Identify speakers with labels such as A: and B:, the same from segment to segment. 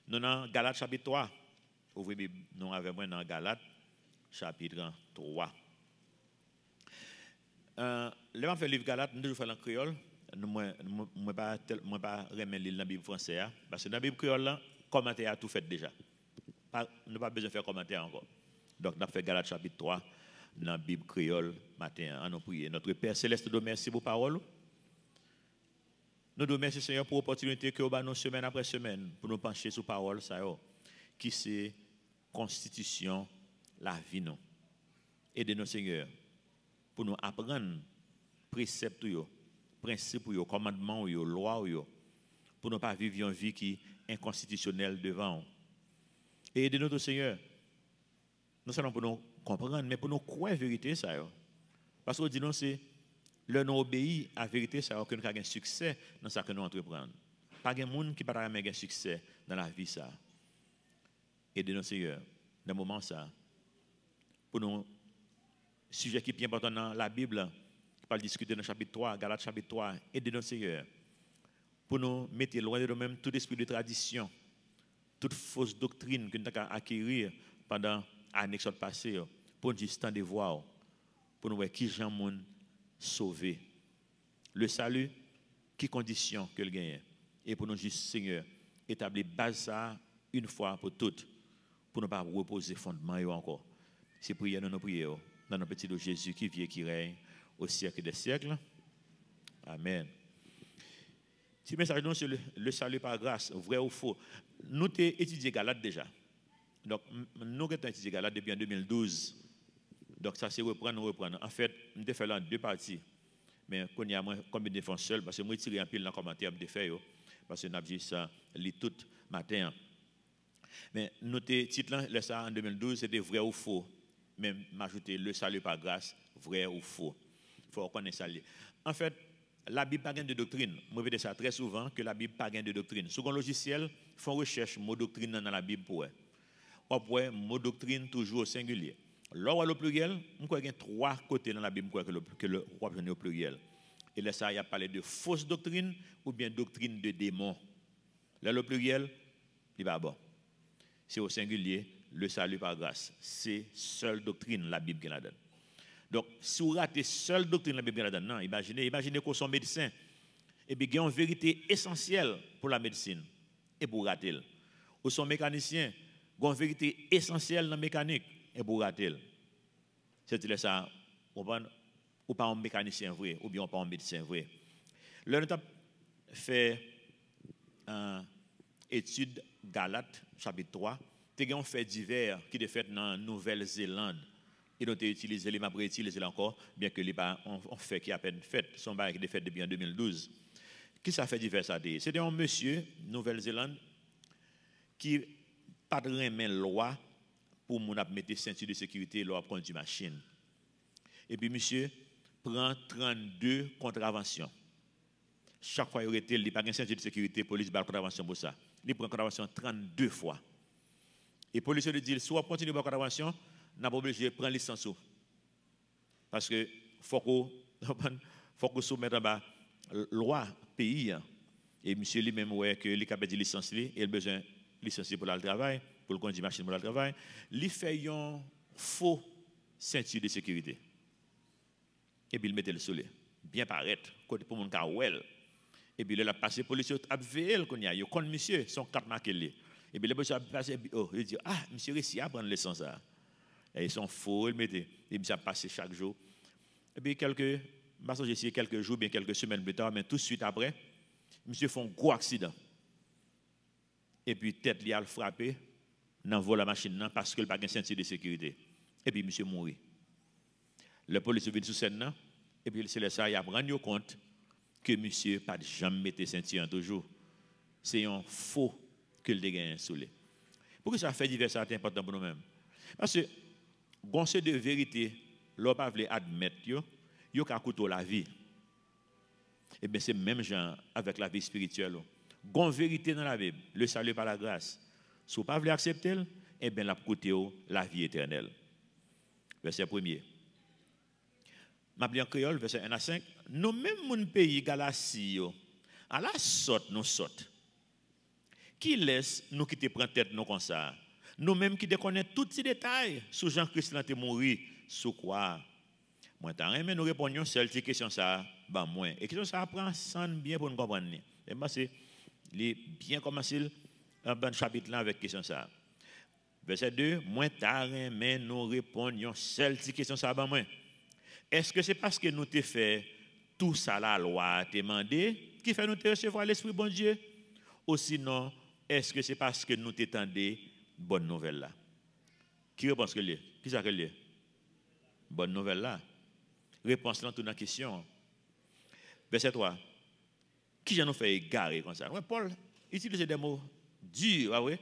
A: Nous dans Galates chapitre 3. Ouvrez Bible, nous avons moi dans Galates chapitre 3. Le m'a fait livre Galates, nous toujours fait en créole. Moi pas remettre dans la Bible française parce que dans la Bible créole là, commentaire a tout fait déjà. Nous pas besoin de faire commentaire encore. Donc nous avons fait Galates chapitre 3 dans la Bible créole matin. On nous prier. Notre Père céleste, nous merci pour parole. Nous nous remercions Seigneur pour l'opportunité que nous avons semaine après semaine pour nous pencher sur parole ça qui c'est constitution la vie nous. Aidez-nous Seigneur pour nous apprendre préceptes principes commandements lois pour ne pas vivre une vie qui est inconstitutionnelle devant. Et aidez-nous Seigneur non seulement pour nous comprendre mais pour nous croire la vérité ça parce que dit nous c'est le nous obéit à la vérité, ça que nous avons un succès dans ce que nous entreprenons. Pas de monde qui pas un succès dans la vie ça. Aidez-nous Seigneur dans le moment ça. Pour nous sujet qui est bien important dans la Bible, qui parle discuter dans le chapitre 3, Galates chapitre 3, aidez-nous Seigneur. Pour nous mettre loin de nous-mêmes tout esprit de tradition, toute fausse doctrine que nous avons acquérir pendant l'année passée, pour nous juste de voir, pour nous voir qui Jean monde sauver. Le salut, qui condition que le gagne. Et pour nous juste, Seigneur, établir base ça une fois pour toutes, pour ne pas reposer fondement encore. C'est prière nous prions dans notre petit Jésus qui vit et qui règne au siècle des siècles. Amen. Si message nous sur le salut par grâce, vrai ou faux, nous avons étudié Galates déjà. Donc, nous avons étudié Galates depuis en 2012. Donc, ça, c'est reprendre. En fait, nous avons fait là en deux parties. Mais quand il y a moins, comme une défense seule, parce que moi, je tire un pile dans le commentaire de fait, parce que nous avons dit ça, lit tout matin. Mais notre titre, là, ça, en 2012, c'était vrai ou faux. Même m'ajouter le salut par grâce, vrai ou faux. Il faut reconnaître ça. En fait, la Bible n'a pas de doctrine. Moi, je dis ça très souvent, que la Bible n'a pas de doctrine. Second logiciel, font recherche, mot doctrine dans la Bible pour eux. Après, mot doctrine toujours au singulier. Là, le pluriel, je crois qu'il y a trois côtés dans la Bible que le roi au pluriel. Et là, ça, il y a parlé de fausse doctrine ou bien doctrine de démon. Là, le pluriel, il va bon. C'est au singulier, le salut par grâce. C'est seule doctrine la Bible qui la donne. Donc, si vous ratez seule doctrine la Bible qui la donne, non, imaginez qu'on soit médecin. Et puis, il y a une vérité essentielle pour la médecine. Et pour rater. Ou son mécanicien, il y a une vérité essentielle dans la mécanique. Et pour rater. C'est-à-dire ça, ou pas un mécanicien vrai, ou bien pas un médecin vrai. Là, nous avons fait une étude Galates, chapitre 3. Nous avons fait divers qui est fait dans Nouvelle-Zélande. Et nous avons utilisé les m'a utilisé encore, bien que les pas on fait qui a peine fait, son bail qui est fait depuis en 2012. Qui ça fait divers ça? C'était un monsieur, Nouvelle-Zélande, qui pas de remet loi pour mon mettre ceinture de sécurité lors de conduire machine. Et puis monsieur prend 32 contraventions. Chaque fois il était il pas de ceinture de sécurité, police bat contravention pour ça. Il prend contravention 32 fois. Et police lui dit soit continue par contravention, n'a pas obligé de prendre licence. Parce que faut qu'on soumette en bas loi pays et monsieur lui-même ouais que il capable de licence et il a besoin licencier pour le travail, pour le conduire machine pour le travail, il fait un faux ceinture de sécurité. Et puis il mettait le soleil, bien paraître, côté pour mon kawel. Et puis il a passé policier a veillé qu'on y a, il connaît monsieur, son carte marqué lui. Et puis le policier a passé il dit monsieur réussi à prendre licence ça. Et ils sont faux, il mettait et puis ça passé chaque jour. Et puis quelques jours bien quelques semaines plus tard mais tout de suite après, monsieur fait un gros accident. Et puis tête li a frappé dans vol la machine parce qu'il pas de ceinture de sécurité. Et puis monsieur mourit. Le policier vient sur scène et puis c'est ça il a rendu compte que monsieur pas jamais mettre ceinture toujours. C'est un faux que le dégât soulé. Pourquoi ça fait divers ça important pour nous-mêmes? Parce que bon c'est de vérité, l'on pas veut admettre yo ka couteau la vie. Et bien c'est même genre avec la vie spirituelle. Gon vérité dans la Bible, le salut par la grâce. Si vous ne pouvez pas accepter, eh bien la côté la vie éternelle. Verset 1er. M'a en créole verset 1 à 5, nous même mon pays Galatie à la sorte nous sorte. Qui laisse nous qui te prend tête nous comme ça? Nous-mêmes qui connaissons tous ces détails sur Jean-Christ qui est mort, sur quoi? Moi, mais nous répondons seule cette question ça, ben moi. Et question ça prend sans bien pour nous comprendre. Et c'est bien commencé dans le chapitre là avec question ça. Verset 2, moi mais nous répondons seule cette question ça ben moi. Est-ce que c'est parce que nous t'ai fait tout ça la loi t'a demandé qui fait nous te recevoir l'esprit bon Dieu? Ou sinon, est-ce que c'est parce que nous t'étendons bonne nouvelle là? Qui répond que lié? Qui ça que lié? Bonne nouvelle là. Réponse là, tout dans la question. Verset 3. Qui j'ai nous fait égarer comme ça? Ouais, Paul utilise des mots durs, ah ouais.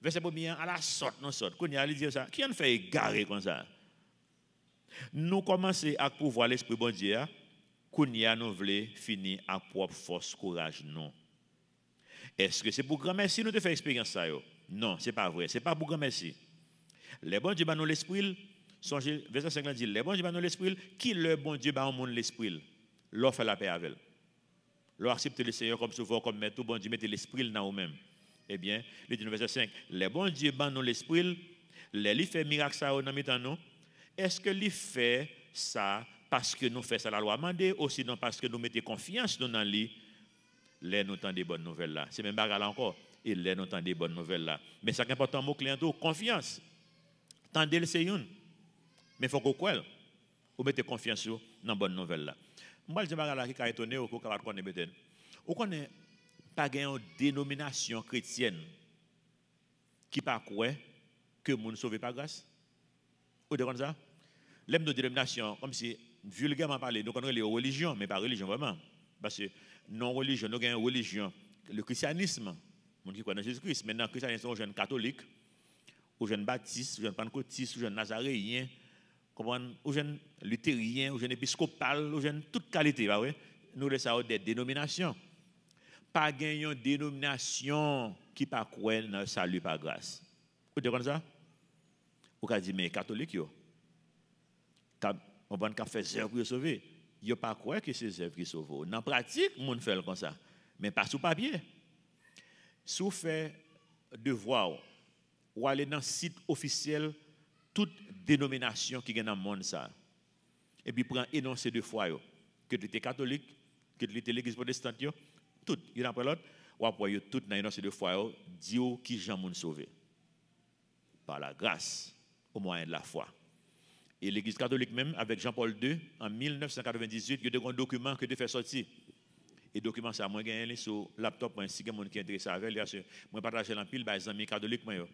A: Verset 1 à la sorte, non sorte. Qu'on y a dit ça. Qui nous fait égarer comme ça? Nous commençons à pouvoir l'esprit bon Dieu. Qu'on y a nous voulons finir à propre force, courage, non. Est-ce que c'est pour grand merci nous te fait expérience ça? Non, c'est pas vrai. C'est pas pour grand merci. Les bons Dieu nous l'esprit. Songez, verset 5 dit, les bons Dieu nous l'esprit, qui le bon Dieu au monde l'esprit, l'on fait la paix avec. L'on accepte le Seigneur comme souvent, comme tout bon Dieu, mettez l'esprit dans vous-même. Eh bien, il dit verset 5, les bons Dieu nous l'esprit, les fait miracle ça dans nous. Est-ce que lui fait ça parce que nous faisons ça la loi mandée, ou sinon parce que nous mettons confiance dans lui, les nous entendons des bonnes nouvelles là. C'est même bagarre là encore, et les nous entendons des bonnes nouvelles là. Mais ça qui est important, mot client, confiance. Tendez le Seigneur. Mais il faut qu'on croie, ou mettez confiance dans la bonne nouvelle là. Moi, je dis qui a étonné, ou qu'on connaît peut-être. Ou qu'on n'est pas une dénomination chrétienne qui pas croit que nous ne sauvons pas grâce. Ou de comme ça? L'aime de dénomination, comme si vulgairement parlé, nous connaissons les religions, mais pas religion vraiment. Parce que non-religion, nous avons une religion, le christianisme, les gens qui connaissent Jésus-Christ. Maintenant, le christianisme, aux jeunes catholiques, aux jeunes baptistes, aux jeunes pentecôtistes, aux jeunes nazaréens, aux jeunes luthériens, aux jeunes épiscopales, aux jeunes toute qualité, bah oui. Nous laissons des dénominations. Pas une dénomination qui pas croire dans le salut par grâce. Vous comprenez ça? Vous avez dit mais catholique yo. On va faire des œuvres pour sauver. Yo pas croire que c'est œuvres qui sauvent. Dans la pratique, monde fait comme ça, mais pas sous papier. Si vous faites devoir ou aller dans le site officiel toute dénomination qui est dans le monde ça. Et puis prend énoncé de foi que tu es catholique, que tu es l'église protestante tout, il y en a pas l'autre, ou après tout dans énoncé de foi dit qui Jean moun sauvé par la grâce au moyen de la foi. Et l'église catholique même avec Jean-Paul II en 1998, il y a un document que tu fais sortir. Et document ça moi gagné sur laptop moi si quelqu'un qui est intéressé avec moi partager en pile les amis catholiques moi.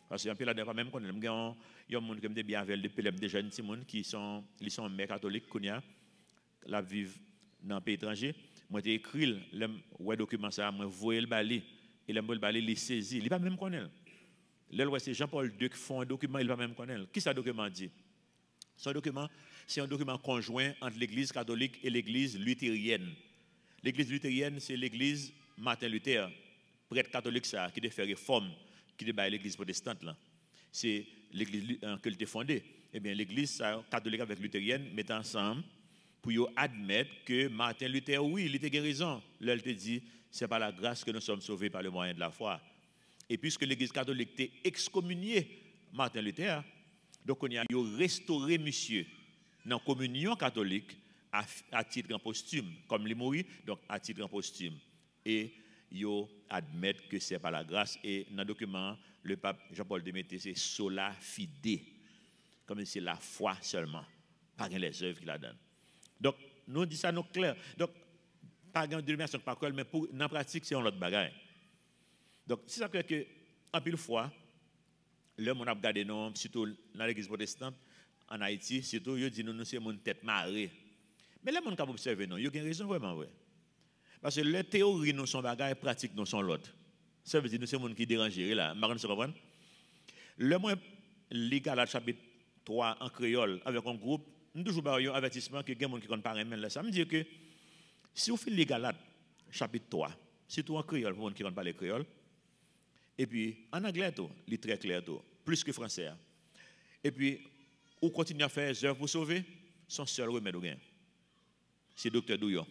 A: Parce que là pas même connaître il y a des monde qui me bien avec depuis des jeunes petits monde qui sont ils sont mères catholiques konya la vivent dans pays étranger moi j'ai écrit le ouais document ça moi voyer le balai et le balai il saisi il pas même connaître là c'est Jean-Paul II qui font un document il pas même connaître qui ça document dit ce document c'est un document conjoint entre l'église catholique et l'église luthérienne. L'église luthérienne c'est l'église Martin Luther prêtre catholique ça qui a fait réforme qui est l'église protestante là. C'est l'église que a fondée. Eh bien l'église catholique avec luthérienne mettent ensemble pour admettre que Martin Luther oui, il était raison. Là il te dit c'est par la grâce que nous sommes sauvés par le moyen de la foi. Et puisque l'église catholique était excommunié Martin Luther, donc on y a restauré monsieur dans la communion catholique à titre en posthume comme les mourir donc à titre en posthume et yo admettent que c'est par la grâce et dans le document le pape Jean-Paul II mettait c'est sola fide comme c'est la foi seulement pas les œuvres qu'il a donné. Donc nous dit ça nous clair. Donc pas de dénomination par quoi mais pour dans la pratique c'est un autre bagaille. Donc c'est ça que en pile fois l'homme on a regardé non surtout dans l'église protestante en Haïti surtout yo dit nous c'est mon tête marée. Mais les gens qui observent non, ils ont raison vraiment ouais. Parce que les théories nous sont bagages, les pratiques nous sont l'autre. Ça veut dire que c'est les gens qui dérangent là. Vous comprenez? Le moins, les Galates chapitre 3 en créole, avec un groupe, nous toujours un avertissement que les gens qui ne connaissent pas. Ça veut dire que si vous faites les Galates chapitre 3, surtout en créole, pour les gens qui ne connaissent pas le créole, et puis en anglais, il est très clair, plus que français. Et puis, vous continuez à faire des œuvres pour sauver, son seul remède, c'est Dr. Douillon.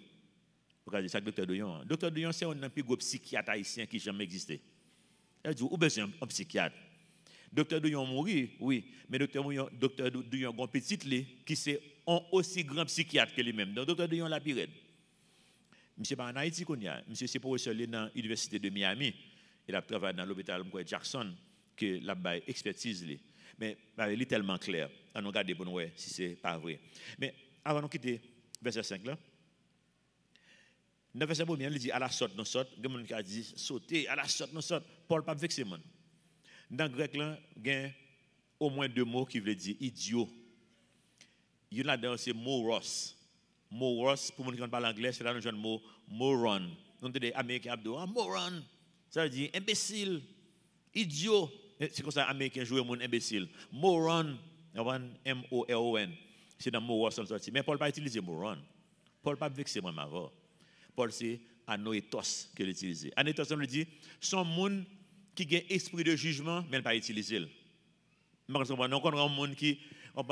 A: Vous regardez ça, Dr. Douillon. Dr. Douillon, c'est un plus gros psychiatre haïtien qui n'a jamais existé. Elle dit, ou besoin un psychiatre. Docteur Douillon mourir, oui, mais docteur Douillon a petit qui c'est un aussi grand psychiatre que lui-même. Donc docteur Douillon la pire. Monsieur pas en Haïti qu'on y a, monsieur c'est professeur dans l'université de Miami. Il a travaillé dans l'hôpital Jackson que la expertise li. Mais il est tellement clair. On regarde pour nous voir si c'est pas vrai. Mais avant de quitter verset 5 là. Dans verset 1, il dit à la sorte nous sorte, il y a qui a dit sauter à la sorte nous sorte. Paul pas vexé mon. Dans le grec là, il y a au moins 2 mots qui veulent dire idiot. Il y en a là c'est moros. Moros pour les gens qui parlent anglais, c'est là le mot moron. Donc des américains abdo, moron. Ça veut dire imbécile, idiot. C'est comme ça américain joue mon imbécile. Moron, M-O-R-O-N. C'est dans moros ça sorti. Mais Paul pas utiliser moron. Paul pas vexé moi avant. Paul c'est anoétos qu'il utilise. Anoétos on le dit, son monde qui a esprit de jugement mais il pas utiliser. Parce qu'on a un monde qui on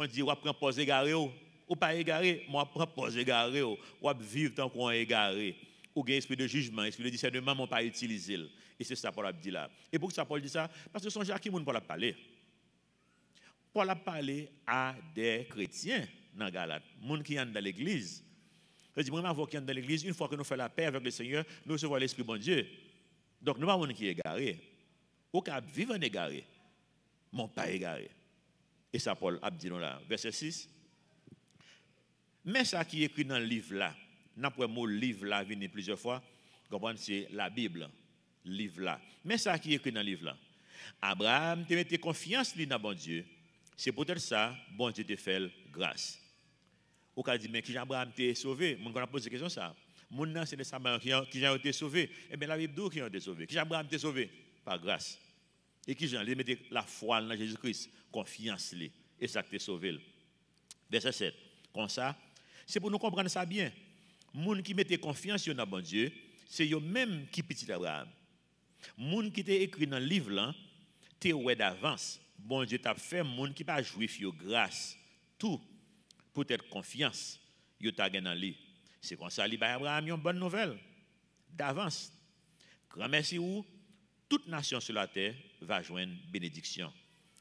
A: dit on prend pause égaré ou pas égaré, moi prend pause égaré ou vivre tant qu'on est égaré. Ou gain esprit de jugement, esprit de discernement, on pas utiliser. Et c'est ça Paul a dit là. Et pourquoi ça Paul dit ça? Parce que son Jacques qui Paul a parlé. Paul a parlé à des chrétiens dans Galate, monde qui sont dans l'église. Je dis moi avant qui sont dans l'église, une fois que nous faisons la paix avec le Seigneur, nous recevons l'esprit bon Dieu. Donc nous pas monde qui est égaré. Ou qui vivre en égaré. Mon pas égaré. Et ça Paul a dit là, verset 6. Mais ça qui est écrit dans le livre là, n'après mot livre là vient plusieurs fois, comprenez c'est la Bible, livre là. Mais ça qui est écrit dans le livre là. Abraham te mette confiance dans bon Dieu. C'est peut-être ça bon Dieu te fait grâce. Ou qu'a dit mais qui Abraham t'a sauvé, mon a posé question ça. Mon nan c'est des Samaritains qui ont été sauvés. Eh bien la Bible dit qui ont été sauvés. Qui Abraham t'a sauvé par grâce. Et qui Jean les mettait la foi dans Jésus-Christ, confiance lui et ça t'a sauvé. Verset 7. Comme ça, c'est pour nous comprendre ça bien. Moun qui mettait confiance dans bon Dieu, c'est eux même qui petit Abraham. Moun qui t'est écrit dans le livre là, t'es ouais d'avance. Bon Dieu t'a fait moun qui pas juif yo grâce. Tout pour être confiance, yo t'a gagné dans lui. C'est comme ça li ba Abraham une bonne nouvelle d'avance. Grand merci ou toute nation sur la terre va joindre bénédiction.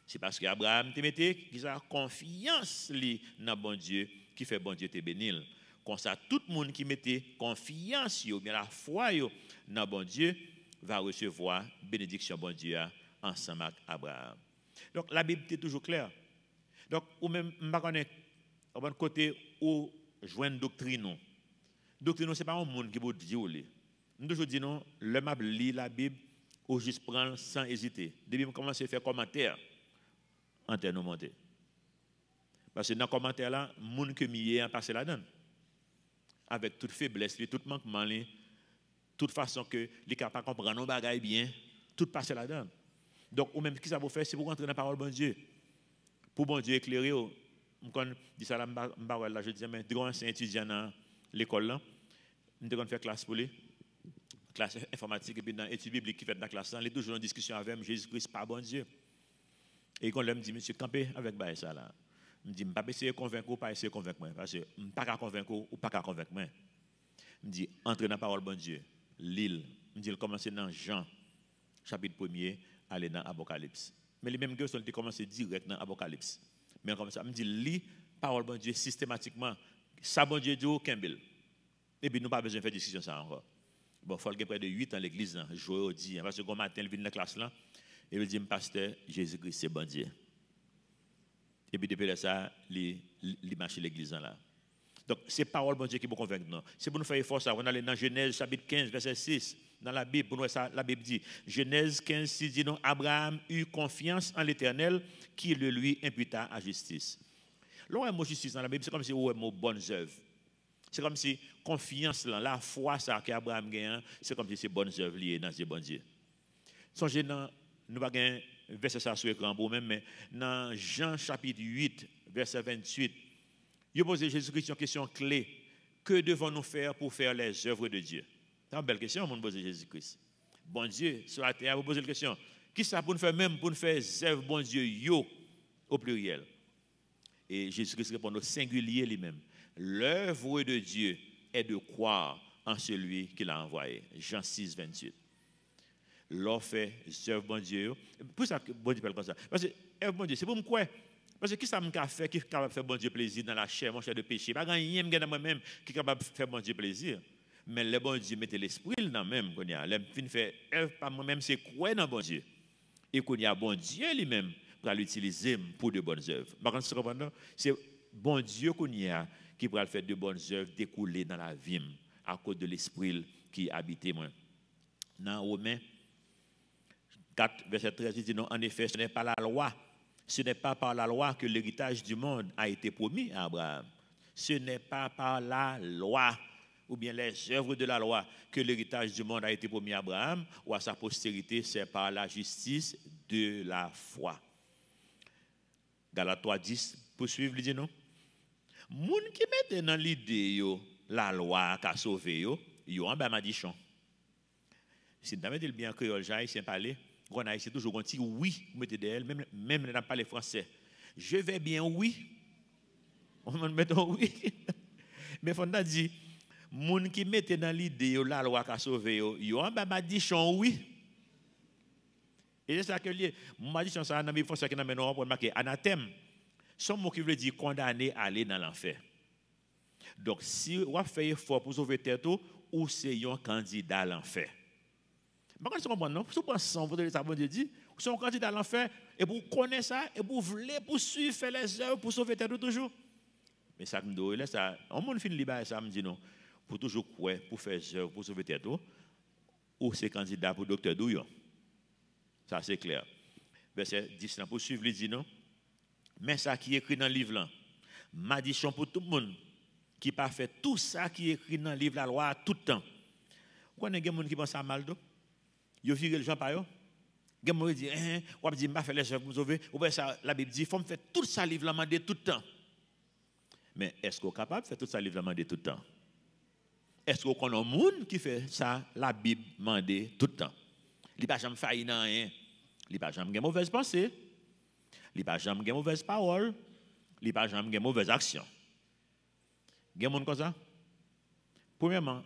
A: C'est parce que Abraham te mettait qui a confiance li dans bon Dieu qui fait bon Dieu te bénir. Comme ça, tout le monde qui mettait confiance, bien la foi dans bon Dieu, va recevoir bénédiction bon Dieu ensemble avec Abraham. Donc la Bible est toujours claire. Donc, ou même, je ne connais pas côté où joindre doctrine. Doctrine, ce n'est pas un monde qui vous dit. Nous toujours disons, le map lit la Bible, ou juste prendre sans hésiter. Depuis que je commence à faire commentaire, en termes de monter. Parce que dans le commentaire là, les gens qui sont passé là-dedans. Avec toute faiblesse, tout manquement, toute façon que les capables de comprendre nos bagailles bien, tout passé là-dedans. Donc, ou même, ce que ça vous faire, c'est pour rentrer dans la parole de bon Dieu. Pour bon Dieu éclairer. Je dis ça là, je disais, mais je suis un étudiant dans l'école là. Je vais faire classe pour lui. Classe informatique, et puis dans l'étude biblique qui fait dans la classe, il est toujours en discussion avec Jésus-Christ, pas bon Dieu. Et quand il me dit, monsieur, campé avec ça là. Je me dis, je ne vais pas essayer de convaincre ou pas essayer de convaincre moi. Parce que je ne vais pas convaincre ou pas convaincre moi. Je me dis, entrez dans la parole de bon Dieu. L'île. Je me dis, commencer dans Jean, chapitre 1er, aller dans Apocalypse. Mais les mêmes gars, ils ont commencé direct dans Apocalypse. Mais comme ça, je me dis, lis la parole de bon Dieu systématiquement. Ça, bon Dieu dit au Campbell. Et puis, nous n'avons pas besoin de faire discussion ça encore. Bon, il faut qu'il y ait près de 8 ans à l'église, jouer au dit. Parce que quand matin, il vient dans la classe là, et il dit, pasteur, Jésus-Christ, c'est bon Dieu. Et puis depuis ça, il marche l'église là. Donc, c'est parole bon Dieu qui vous convainc. C'est pour nous faire effort ça. On aller dans Genèse chapitre 15, verset 6. Dans la Bible, pour nous, ça, la Bible dit, Genèse 15, 6 dit, non, Abraham eut confiance en l'Éternel qui le lui imputa à justice. Là, le mot justice dans la Bible, c'est comme si on a mot bonnes œuvres. C'est comme si confiance, là, la foi ça qu'Abraham gagne, c'est comme si c'est bonnes œuvres liées dans ce bon Dieu. Songez dans, nous pas gagner verset ça sur l'écran pour même, mais dans Jean chapitre 8, verset 28, il pose Jésus-Christ une question clé. Que devons-nous faire pour faire les œuvres de Dieu? C'est une belle question, on pose Jésus-Christ. Bon Dieu, sur la terre, vous posez la question. Qui ça pour nous faire même pour nous faire les œuvres, bon Dieu, yo, au pluriel? Et Jésus-Christ répond au singulier lui-même. L'œuvre de Dieu est de croire en celui qui l'a envoyé. Jean 6, 28. l'on fait œuvre bon Dieu. Pour ça que bon Dieu parle comme ça. Parce que œuvre bon Dieu, c'est pour me quoi? Parce que qui ça m'a fait qui est capable de faire bon Dieu plaisir dans la chair, mon cher de péché. Pas rien dans moi-même qui est capable de faire bon Dieu plaisir. Mais le bon Dieu mettait l'esprit dans même qu'on y a. Le fin fait œuvre par moi-même c'est quoi dans bon Dieu. Et qu'on y a bon Dieu lui-même pour l'utiliser pour de bonnes œuvres. Par contre, c'est bon Dieu qu'on y a qui pourra faire de bonnes œuvres découler dans la vie à cause de l'esprit qui habite moi. Dans Romains 4, verset 13, il dit non, en effet, ce n'est pas la loi. Ce n'est pas par la loi que l'héritage du monde a été promis à Abraham. Ce n'est pas par la loi ou bien les œuvres de la loi que l'héritage du monde a été promis à Abraham ou à sa postérité, c'est par la justice de la foi. Galates 3:10, poursuivre, il dit non. Moun qui mette dans l'idée la loi qui a sauvé yo en bas madichon. Si vous mettez le bien créole, j'ai haïtien parler, on a ici toujours un petit oui, vous mettez d'elle, même n'a pas les français. Je vais bien oui. On va mettre oui. Mais faut dire moun qui mette dans l'idée la loi qui a sauvé yo en bas madichon oui. Et c'est ça que lié. Madichon ça dans les français qui n'a maintenant pour marquer anathème. Son mot qui veut dire condamné à aller dans l'enfer. Donc, si vous faites effort pour sauver tête, ou c'est un candidat à l'enfer. Mais quand vous comprenez, non? Si vous pensez, vous devez savoir Dieu dit, vous êtes un candidat à l'enfer, et vous connaissez ça, et vous voulez poursuivre, faire les œuvres pour sauver tête toujours. Mais ça, ça, on monde finit libre, ça me dit non. Pour toujours quoi, pour faire les œuvres pour sauver tête, ou c'est candidat pour docteur Douillon. Ça, c'est clair. Verset 10, pour suivre, il dit non. Mais ça qui est écrit dans le livre là, malédiction pour tout le monde qui pas fait tout ça qui est écrit dans le livre la loi tout le temps. Vous connaissez des gens qui pensent à mal d'eux? Ils virent les gens par eux. Des gens qui disent, on va dire, je vais faire les œuvres pour me sauver. Ou bien ça, la Bible dit, il faut me faire tout ça livre la mandé tout le temps. Mais est-ce qu'on est capable de faire tout ça livre la mandé tout le temps? Est-ce qu'on connaît un monde qui fait ça, la Bible mandé tout le temps? Il n'y a pas jamais failli dans rien. Il n'y a pas jamais mauvaise pensée. Il n'y a pas jamais mauvaise parole. Il n'y a pas jamais mauvaise action. Il y a des gens comme ça. Premièrement,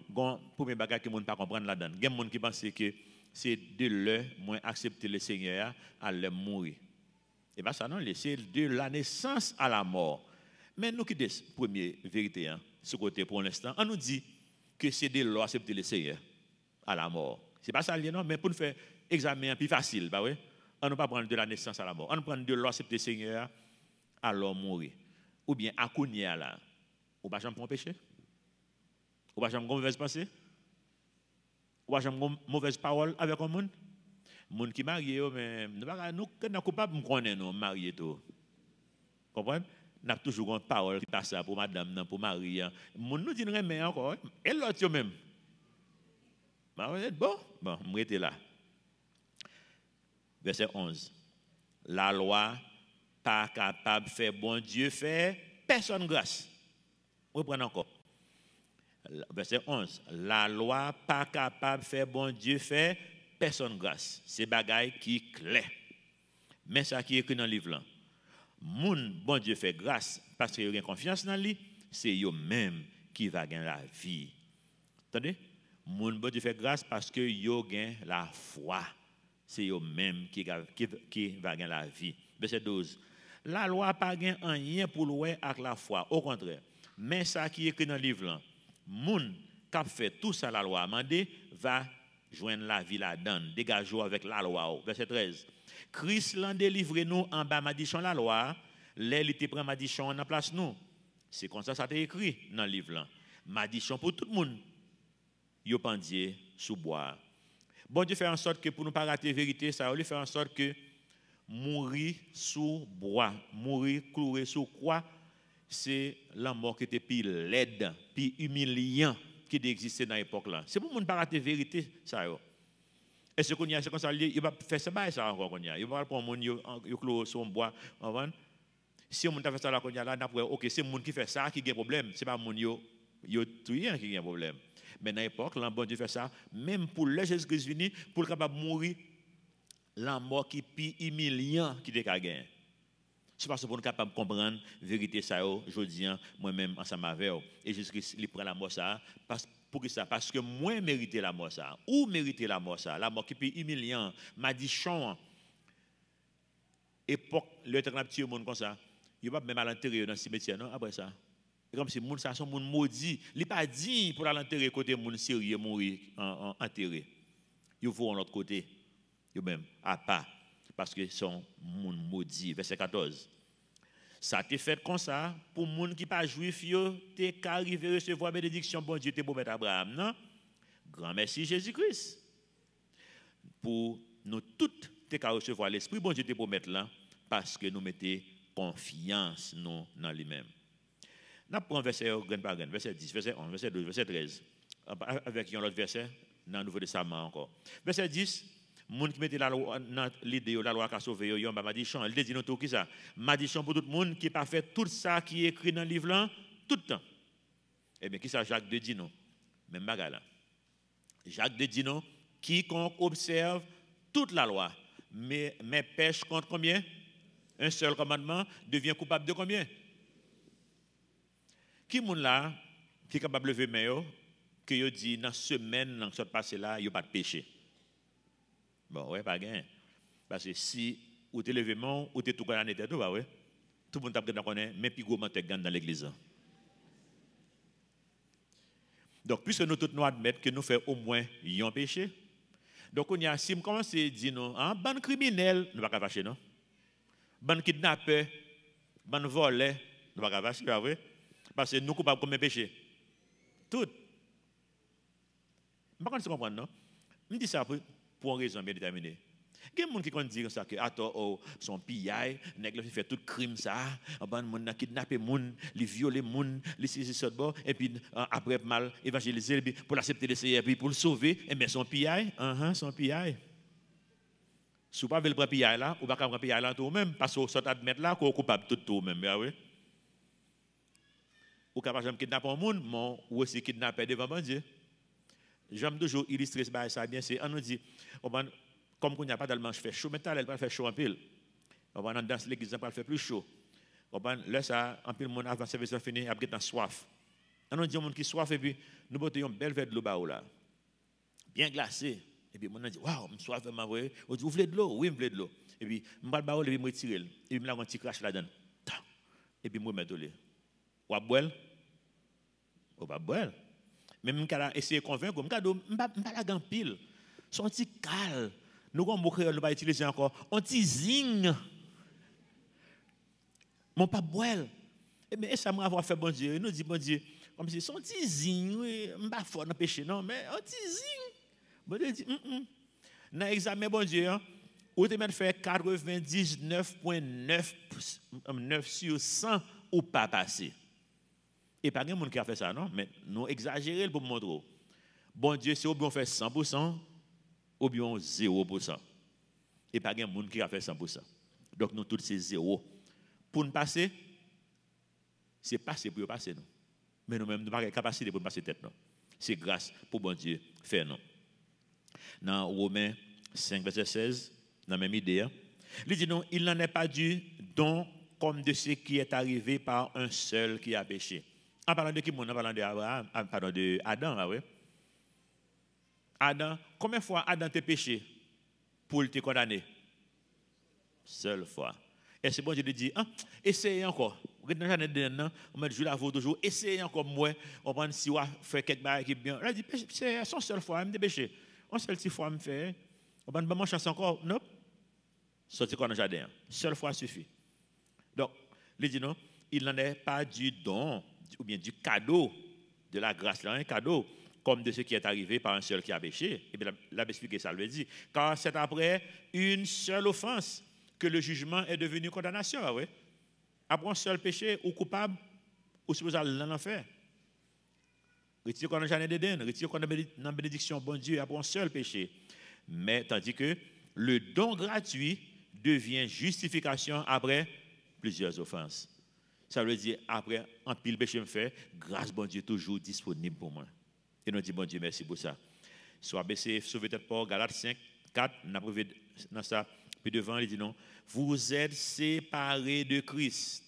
A: premier bagage que les gens ne pas comprendre là-dedans. Il y a des gens qui pensent que c'est de leur moins accepter le Seigneur à leur mourir. Et bien ça non, c'est de la naissance à la mort. Mais nous qui sommes première vérité, ce côté pour l'instant, on nous dit que c'est de leur accepter le Seigneur à la mort. Ce n'est pas ça, non, mais pour nous faire examen plus facile, bah oui. On ne pas prendre de la naissance à la mort. On prend de l'or accepter le Seigneur à l'homme mourir. Ou bien à Kounia là. Ou pas jamais pour péché. Ou pas jamais mauvaise pensée. Ou pas jamais mauvaise parole avec un monde. Monde qui marié, mais nous sommes coupables de connaître nous mariés tout. Comprenez? Nous avons toujours une parole qui passe pour madame, pour Marie. Monde nous dit mais encore. Et l'autre même. Bon, on va là. Verset 11. La loi pas capable de faire bon Dieu faire personne grâce. On reprend encore. Verset 11. La loi pas capable de faire bon Dieu faire personne grâce. C'est bagaille qui est clair. Mais ça qui est écrit dans le livre là. Moun bon Dieu fait grâce parce qu'il y a confiance dans lui, c'est eux-mêmes qui va gagner la vie. Attendez? Moun bon Dieu fait grâce parce que yo gagne la foi. C'est eux-mêmes qui va gagner la vie. Verset 12. La loi pas gagne rien pour louer avec la foi. Au contraire. Mais ça qui est écrit dans le livre là, moun qui fait tout ça la loi mandé va joindre la vie là-dedans. Dégageons avec la loi. Verset 13. Christ l'a délivré nous en bas malédiction la loi, il te prend malédiction en place nous. C'est comme ça ça t'est écrit dans le livre là. Malédiction pour tout le monde. Yo pendier sous bois. Bon Dieu fait en sorte que pour ne pas rater la vérité, ça lui fait en sorte que mourir sous bois, mourir cloué sous croix, c'est la mort qui était plus laide, plus humiliant qui existait dans l'époque là. C'est pour ne pas rater la vérité ça yo. Est-ce qu'on y a comme ça il va faire ça encore qu'on y a. Il va prendre mon yo cloué sous bois, si on t'a fait ça là qu'on y a là d'après OK, c'est monde qui fait ça qui a problème, c'est pas mon yo tout qui a problème. Mais dans l'époque, là, bon Dieu fait ça, même pour le Jésus-Christ venu, pour le capable de mourir, la mort qui est plus humiliant qui est gagné. C'est parce que pour nous capable de comprendre la vérité, ça, je dis, moi-même, ensemble avec vous. Et Jésus-Christ, il prend la mort, ça, Pour que ça? Parce que moi mérité la mort ça. Ou mérité la mort ça? La mort qui est humiliant, madichon. Époque, le temps tué monde comme ça. Il va même à l'enterrer dans le cimetière, non? Après ça. C'est comme si moun ça sont moun maudit. Il pas dit pour l'enterrer côté moun sérieux mourir enterré. Ils vont de l'autre côté. Ils même à pas parce que sont moun maudit. Verset 14. Ça t'est fait comme ça pour moun qui pas juif yo t'es qu'arrivé recevoir bénédiction bon Dieu t'es pour mettre Abraham, non? Grand merci Jésus-Christ. Pour nous toutes t'es qu'à recevoir l'esprit bon Dieu t'es pour mettre là parce que nous mettons confiance nous dans lui-même. Nous prenons verset verset 10, verset 11, verset 12, verset 13 avec un autre verset dans le Nouveau Testament encore. Verset 10, moun qui mettait la loi dans l'idée la loi qu'a sauvé yo m'a dit chant, il dit nous tout qui ça? M'a dit chant pour tout le monde qui pas fait tout ça qui est écrit dans le livre là tout le temps. Eh bien qui ça Jacques de Dino? Même bagarre là. Jacques de Dino quiconque observe toute la loi mais pêche contre combien? Un seul commandement devient coupable de combien? Qui moun là qui est capable de lever main que yo dit dans semaine dans ce passé là, yo pas de péché. Bon ouais pas gain. Parce que si ou te lever main ou te tout connaît tête tout bah ouais. Tout le monde t'a connaît mais puis gros menteur dans l'église. Donc puisque nous tous nous admettons que nous faisons au moins un péché. Donc on y a si me commence à dire non, hein, ban criminel, nous pas fâcher non. Ban kidnappeur, ban voleur, nous pas fâcher pas vrai. Parce que nous coupables comme un péché. Tout. Je ne comprends pas, non? Je dis ça pour une raison bien déterminée. Il y a des gens qui disent ça, que son pillaille, nèg fait tout crime ça, on a kidnappé moun, li violé moun, li saisi ça de et puis après mal évangéliser pour l'accepter le Seigneur puis pour le sauver, et bien son pillaille, son pillaille. Si vous ne pouvez pas le pillaille là, ou pas prendre pillaille là tout même parce que vous admettre là qu'on est coupable tout même, oui. Ou capable de kidnapper un monde, ou aussi kidnapper devant Dieu. J'aime toujours illustrer ça bien, c'est on nous dit comme qu'on n'y a pas tellement fait chaud, mais elle va faire chaud en pile. On va dans l'église, on va faire plus chaud. On va là ça en pile monde avant service fini, après dans soif. On nous dit un monde qui soif et puis nous mettons un bel verre de l'eau là. Bien glacé. Et puis on a dit waouh, je soif vraiment vrai. On dit vous voulez de l'eau? Oui, je veux de l'eau. Et puis je vais baou et puis me tirer et puis me la un petit crash là-dedans. Et puis me mettre l'eau. Ou à boire? Ou pas boire? Même quand essayer de convaincre, je ne pas la gan pile. Son petit cal. Nous avons beaucoup de pas utiliser encore. On petit zing. Mon pas boire. Et mais ça m'a avoir fait bon Dieu. Il nous dit bon Dieu, comme si son petit zing, oui, pas fort dans péché non, mais un petit zing. Bon Dieu dit dans l'examen bon Dieu, ou te mettre faire 99.9 sur 100 ou pas passer. Et pas de monde qui a fait ça, non? Mais nous exagérons pour montrer. Bon Dieu, c'est ou bien on fait 100%, ou bien 0%. Et pas de monde qui a fait 100%. Donc nous tous c'est 0. Pour nous passer, c'est passer pour passer, non? Mais nous-mêmes, nous n'avons pas la capacité pour passer tête, non? C'est grâce pour bon Dieu faire, non? Dans Romains 5, verset 16, dans la même idée, il dit non, il n'en est pas du don comme de ce qui est arrivé par un seul qui a péché. En parlant de qui? En parlant d'Abraham, pardon, de Adam, ah ouais. Adam, combien de fois Adam t'a péché pour te condamner? Seule fois. Et c'est bon Dieu dit, essayez encore. On met jouer la voix toujours, essayez encore moi, on prend si on fait quelque chose qui est bien. Il dit, c'est son seule fois, il me péché. On seule fois me fait, on prend bonne chance encore, non? Sorti quoi dans le jardin. Seule fois suffit. Donc, il dit non, il n'en est pas du don ou bien du cadeau de la grâce, là, un cadeau comme de ce qui est arrivé par un seul qui a péché. Et bien, là, expliqué ça, le dit. Car c'est après une seule offense que le jugement est devenu condamnation. Ah ouais? Après un seul péché, ou coupable, ou supposé aller dans l'enfer. Retire qu'on a jamais d'Éden, retire qu'on a dans bénédiction, bon Dieu, après un seul péché. Mais tandis que le don gratuit devient justification après plusieurs offenses. Ça veut dire, après un pile péché me fait, grâce bon Dieu toujours disponible pour moi. Et nous disons, bon Dieu, merci pour ça. Soit baissé, sauvé tête pour Galates 5, 4, on a prouvé dans ça. Puis devant, il dit non, vous êtes séparés de Christ.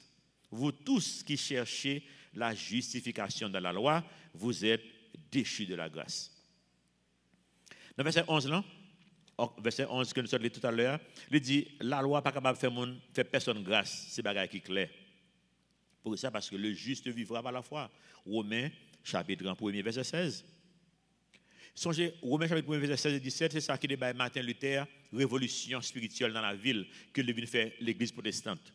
A: Vous tous qui cherchez la justification dans la loi, vous êtes déchus de la grâce. Dans verset 11, là, verset 11 que nous avons lu tout à l'heure, il dit, la loi n'est pas capable de faire personne grâce, c'est bagaille qui est clair. Pour ça, parce que le juste vivra par la foi. Romains, chapitre 1, verset 16. Songez, Romains, chapitre 1, verset 16 et 17, c'est ça qui débat Martin Luther, révolution spirituelle dans la ville que devait faire l'église protestante.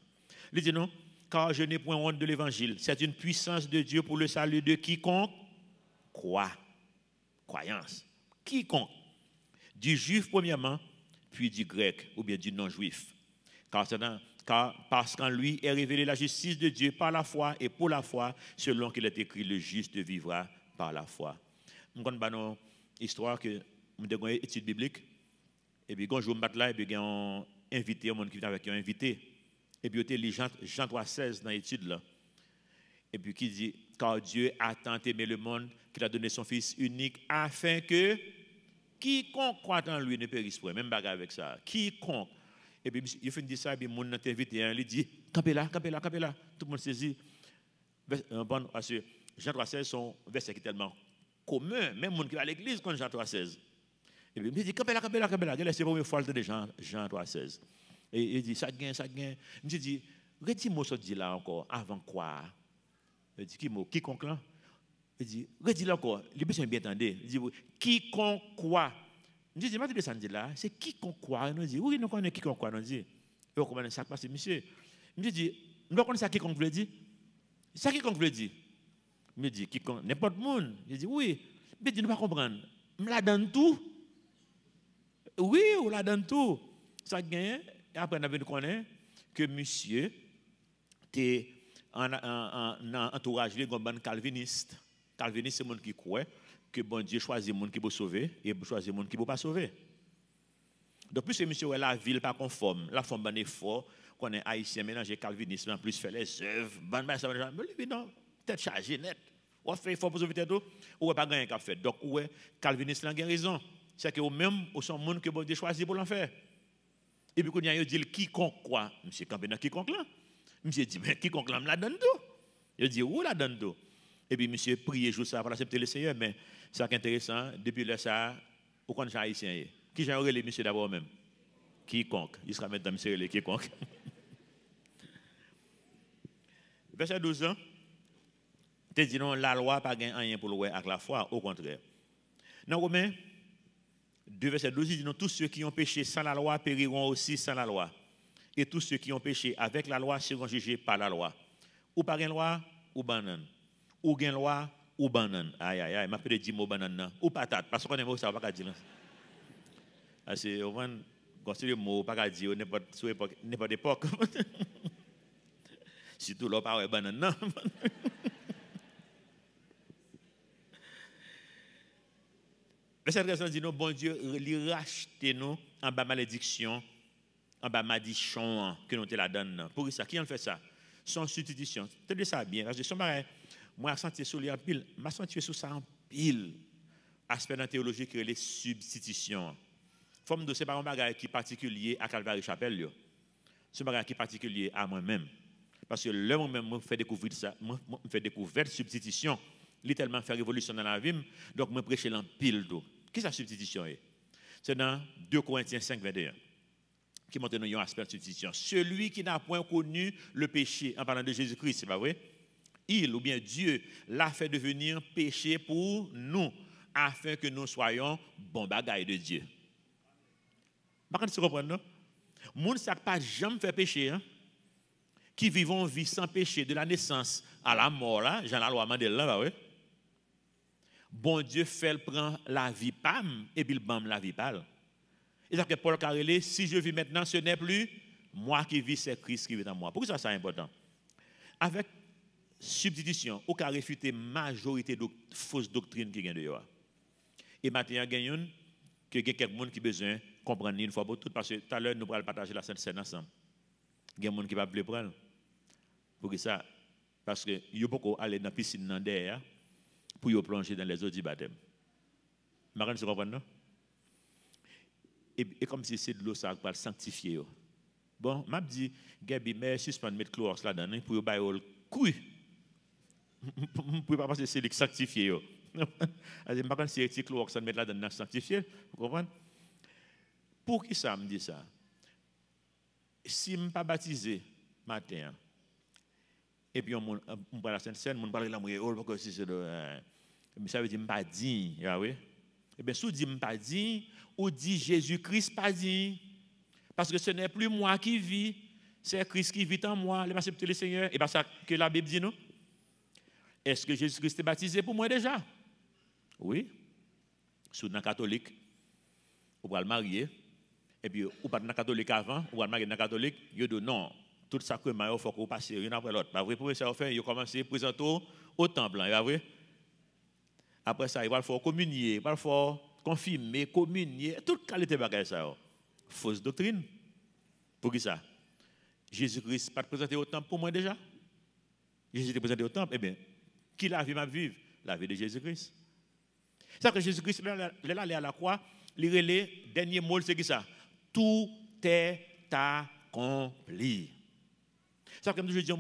A: Il dit non, car je n'ai point honte de l'évangile. C'est une puissance de Dieu pour le salut de quiconque croit. Croyance. Quiconque. Du juif premièrement, puis du grec ou bien du non-juif. Car parce qu'en lui est révélée la justice de Dieu par la foi et pour la foi, selon qu'il est écrit, le juste vivra par la foi. Je vais vous une histoire que nous avons une étude biblique. Et puis quand je me là, et puis un invité, un monde qui vient avec un invité. Et puis il y a Jean 3,16 dans l'étude là. Et puis qui dit, car Dieu a tant aimé le monde qu'il a donné son Fils unique afin que quiconque croit en lui ne périsse point. Même bagarre avec ça. Quiconque. Et puis il fait dire ça, et puis mon invité, il dit, campez là. Tout le monde saisit. Bon, parce que Jean 3,16 son verset qui est tellement commun. Même les gens qui va à l'église quand Jean 3,16. Et puis il dit, campez là. C'est la première fois de Jean 3,16. Et il dit, ça gagne. Je dis, redis-moi ce dit là encore, avant quoi? Il dit, quiconque là? Il dit, redis-le encore, les personnes bien entendent. Il dit, quiconque quoi? Je dis, je dis là, c'est quiconque quoi? Il dit, oui, nous connaissons quiconque quoi. Il dit, et on commence ça passe, monsieur. Je dis, nous connaissons ça quiconque veut dire? Ça quiconque veut dire? Je dis, quiconque, n'importe monde. Je dis, oui. Mais je ne pas comprendre. Je la donne tout. Oui, on la donne tout. Ça gagne. Et après, on a vu que monsieur était en entourage de gens calvinistes. Calviniste, c'est le monde qui croit que bon Dieu choisit le monde qui peut sauver et choisit le monde qui ne peut pas sauver. Donc, plus que monsieur est la ville pas conforme, la forme d'un effort, qu'on est haïtien, mélanger calvinisme, en plus faire les œuvres, mais non, tête chargée, net. On fait effort pour sauver tête, ou pas gagner qu'à faire. Donc, ouais, calviniste, il a raison. C'est que même, au son monde que bon Dieu choisit pour l'en faire. Et puis, quand il y a dit quiconque quoi, monsieur campé dans quiconque là. Monsieur dit, mais quiconque là, me la donne tout. Il dit, où la donne tout? Et puis, monsieur prie jour ça pour accepter le Seigneur, mais c'est intéressant, depuis là, ça, pourquoi les haïtiens? Qui j'ai relé monsieur d'abord même? Quiconque. Il sera maintenant monsieur relé quiconque. Verset 12 ans, tu dis non, la loi pas gain rien pour le voir avec la foi, au contraire. Dans Romains 2, verset 12, il dit non, tous ceux qui ont péché sans la loi périront aussi sans la loi. Et tous ceux qui ont péché avec la loi seront jugés par la loi. Ou par une loi, ou banane. Ou gain loi, ou banane. Aïe, m'a fait 10 mots banane. Ou patate, parce qu'on aime ça, pas dire. C'est au moins, quand c'est le mot, pas dire, n'importe époque. Surtout là, pas banane. Verset 13 dit, bon Dieu, il rachète nous en bas malédiction, en bas malédiction que nous te la donne. Pour ça, qui en fait ça? Son substitution. Tenez ça bien, parce que son bagage, moi, je senti sur lui en pile, je senti sur ça en pile. Aspect de la théologie qui est les substitutions. Forme de c'est pas un bagage qui est particulier à Calvary Chapelle. C'est un bagage qui est particulier à moi-même. Parce que là, moi-même, je fais découvrir ça, je fais découvrir substitution, littéralement faire révolution dans la vie, donc je prêche en pile d'eau. Qu'est-ce que la substitution est? C'est dans 2 Corinthiens 5, 21, qui montre nous un aspect de substitution. Celui qui n'a point connu le péché, en parlant de Jésus-Christ, c'est pas vrai? Il, ou bien Dieu, l'a fait devenir péché pour nous, afin que nous soyons bon bagaille de Dieu. Par contre, tu comprends, non? Les gens qui ne pas jamais fait péché, hein? Qui vivent une vie sans péché, de la naissance à la mort, là, Jean la loi Mandel, là, bah oui. Bon Dieu fait prendre la vie pam, et puis il bam la vie pâle. Et ça que Paul Carrelé, si je vis maintenant, ce n'est plus moi qui vis, c'est Christ qui vit en moi. Pourquoi ça c'est important? Avec substitution, au cas réfuter majorité de fausses doctrines qui gagnent dehors. Et maintenant, il y a quelqu'un qui a besoin de comprendre une fois pour toutes, parce que tout à l'heure, nous allons partager la Sainte Seine ensemble. Il y a des gens qui ne veulent pas prendre. Pour ça, parce que il y a beaucoup aller dans la piscine derrière pour y plonger dans les eaux du baptême. Marine, vous comprenez, non? Et comme si c'est de l'eau, ça va sanctifier. Bon, m'a dit, Gabi, mais suspendre mettre Clorox là-dedans pour y bailler le couille. Pour pas passer c'est le sanctifier. Je ne sais pas si c'est chlore ça mettre là dans sanctifié, vous comprenez? Pour qui ça me dit ça? Si je ne suis pas baptisé matin, et puis on parle la Sainte Seine, on parle la mouille, parce que si c'est mais ça veut dire pas dit, oui. Eh bien, si on dit pas dit, ou dit Jésus-Christ pas dit, parce que ce n'est plus moi qui vis, c'est Christ qui vit en moi, le accepter le Seigneur. Et bien ça que la Bible dit nous. Est-ce que Jésus-Christ est baptisé pour moi déjà? Oui. Si vous êtes catholique, vous pouvez le marier. Et puis, ou pas dans catholique avant, ou pas marier dans catholique, vous dites non, tout sacrement, il faut que vous passiez l'un après l'autre. Pas vrai, pour ça, vous commencez à présenter au temple, pas vrai? Après ça, il va faire communier, il va faire confirmer, communier, toute qualité de bagage ça. Fausse doctrine. Pour qui ça? Jésus-Christ pas présenté au temple pour moi déjà? Jésus était présenté au temple, eh bien, qui la vie m'a vivre? La vie de Jésus-Christ. C'est que Jésus-Christ, là, à la croix, il relève, dernier mot, c'est qui ça? Tout est accompli. C'est comme je dis,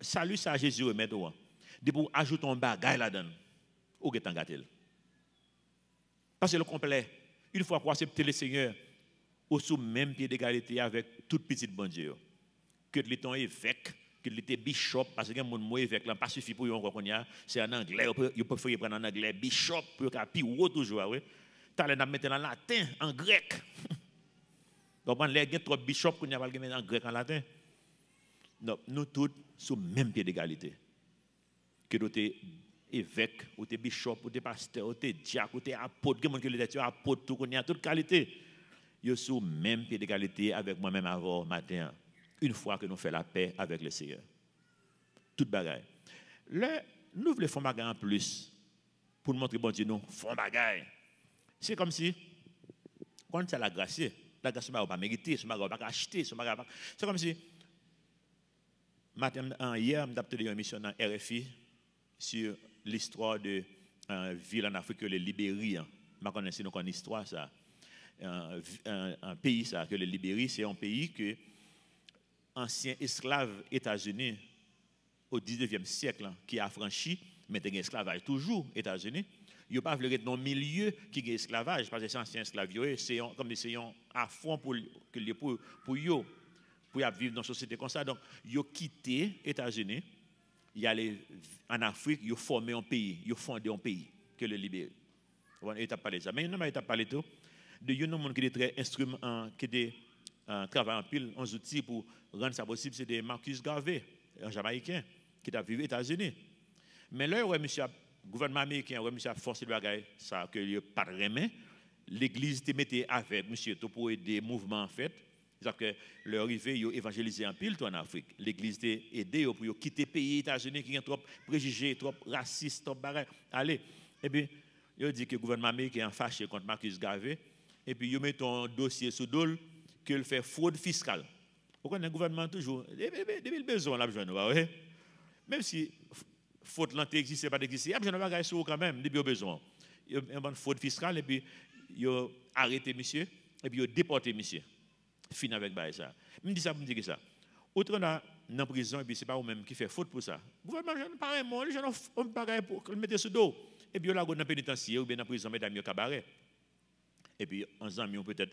A: salut ça Jésus remet toi. De pour ajouter un bagage là-dedans. Ou que t'en gâtel. Parce que le complet, une fois qu'on accepte le Seigneur, au sous même pied d'égalité avec toute petite bon Dieu. Que l'étant évêque, que l'été bishop, parce que mon mot évêque là, pas suffit pour yon qu'on y a, c'est en anglais, il peut faire prendre en anglais, bishop, pour qu'il y toujours, oui. T'as l'air de mettre en latin, en grec. Donc, il y a trop de bishop qu'on y a pas mettre en grec, en latin. Non, nous tous sous même pied d'égalité. Que nous t'es évêque, ou t'es bishop, ou t'es pasteur, ou t'es diacre, ou t'es apôtre, que les apôtres, tout qu'on y a toute qualité. Yo sous même pied d'égalité avec moi-même avant matin, une fois que nous faisons la paix avec le Seigneur. Toute bagaille. Là, nous voulons faire bagaille en plus pour nous montrer bon Dieu nous font bagaille. C'est comme si quand tu as la grâce ne va pas mériter, ne va pas acheter, c'est comme si hier, je suis une émission dans RFI sur l'histoire de ville en Afrique, le Libérie. Je connais une histoire ça. Un pays ça que le Libérie, c'est un pays que ancien esclave États-Unis au 19e siècle qui a affranchi, mais il y a esclavage toujours États-Unis. Il n'y a pas voulu être dans le milieu qui est esclavage parce que c'est ancien esclave, c'est comme c'est un affront pour vivre dans une société comme ça. Donc, ils ont quitté les États-Unis, ils allaient en Afrique, ils ont formé un pays, ils ont fondé un pays que le Libérie. Il t'a parlé de ça. Mais il n'a pas parlé de tout. De y a des gens qui sont très instruments, qui travaillent en pile, en outils pour rendre ça possible, c'est des Marcus Garvey, un Jamaïcain, qui a vécu aux États-Unis. Mais là, le gouvernement américain, monsieur a forcé le bagage, ça que il pas remet. L'Église te mettait avec monsieur pour aider mouvement en fait. C'est que leur arrivée, ils ont évangélisé en pile en Afrique. L'Église t'a aidé pour quitter le pays États-Unis qui ont trop préjugés, trop racistes, trop barrés. Allez, et puis ils ont dit que le gouvernement américain est fâché contre Marcus Garvey. Et puis, ils mettent un dossier sous dol qu'il fait fraude fiscale. Pourquoi le gouvernement toujours, depuis le besoin, là, même si faute l'anté existe, pas d'exister, il y a besoin de bagage sur quand même, depuis le besoin. Il y a une fraude fiscale, et puis, ils ont arrêté monsieur, et puis, ils ont déporté monsieur. Fini avec ça. Je me dis ça pour me dire ça. Autre dans la prison, et puis, ce n'est pas vous-même qui fait faute pour ça. Le gouvernement, je ne parle pas, les gens ont un bagage pour le mettre sous dos. Et puis, là, dans la pénitentiaire, ou bien dans la prison, mesdames, il cabaret. Et puis, ensemble, on peut-être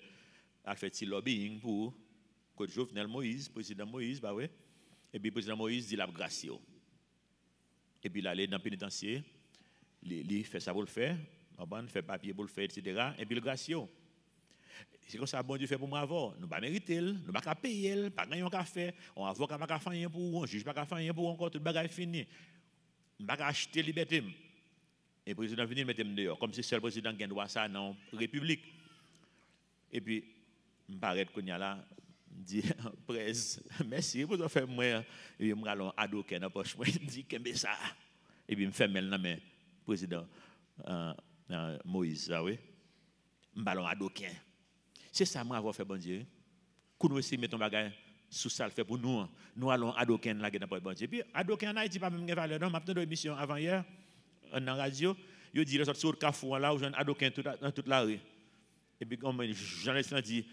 A: a fait un lobbying pour que Jovenel Moïse, président Moïse, bah ouais. Et puis, le président Moïse dit la grâce. Et puis, il allait dans le pénitencier, il fait ça pour le faire, il fait papier pour le faire, etc. Et puis, le grâce. C'est comme ça, bon Dieu fait pour moi avant. Nous ne pas mériter, nous ne pas payer, pas gagner un café, on avocat pas faire rien pour, on juge pas faire rien pour, encore tout le bagage fini. Nous ne pas acheter liberté. Et le président venu mettre dehors, comme si seul président qui doit ça dans la République. Et puis, je me paraît qu'on y a là, je dis, presse, merci pour faire moi, et je me rallonge à dos dans la poche, je dis, qu'est-ce ça? Et puis, je me fais mêler dans le président Moïse, oui. Je me rallonge à dos. C'est ça, moi, avoir fait bon Dieu. Quand nous aussi mettons bagage sous ça, le fait pour nous, nous allons à dos là, dans le bon Dieu. Puis, à dos en Haïti, pas même valeur, non, je une émission avant hier, dans la radio, je dis, les autres sur le cafou, là, où j'en ai adoquin dans toute la rue. Et puis, comme journaliste dit,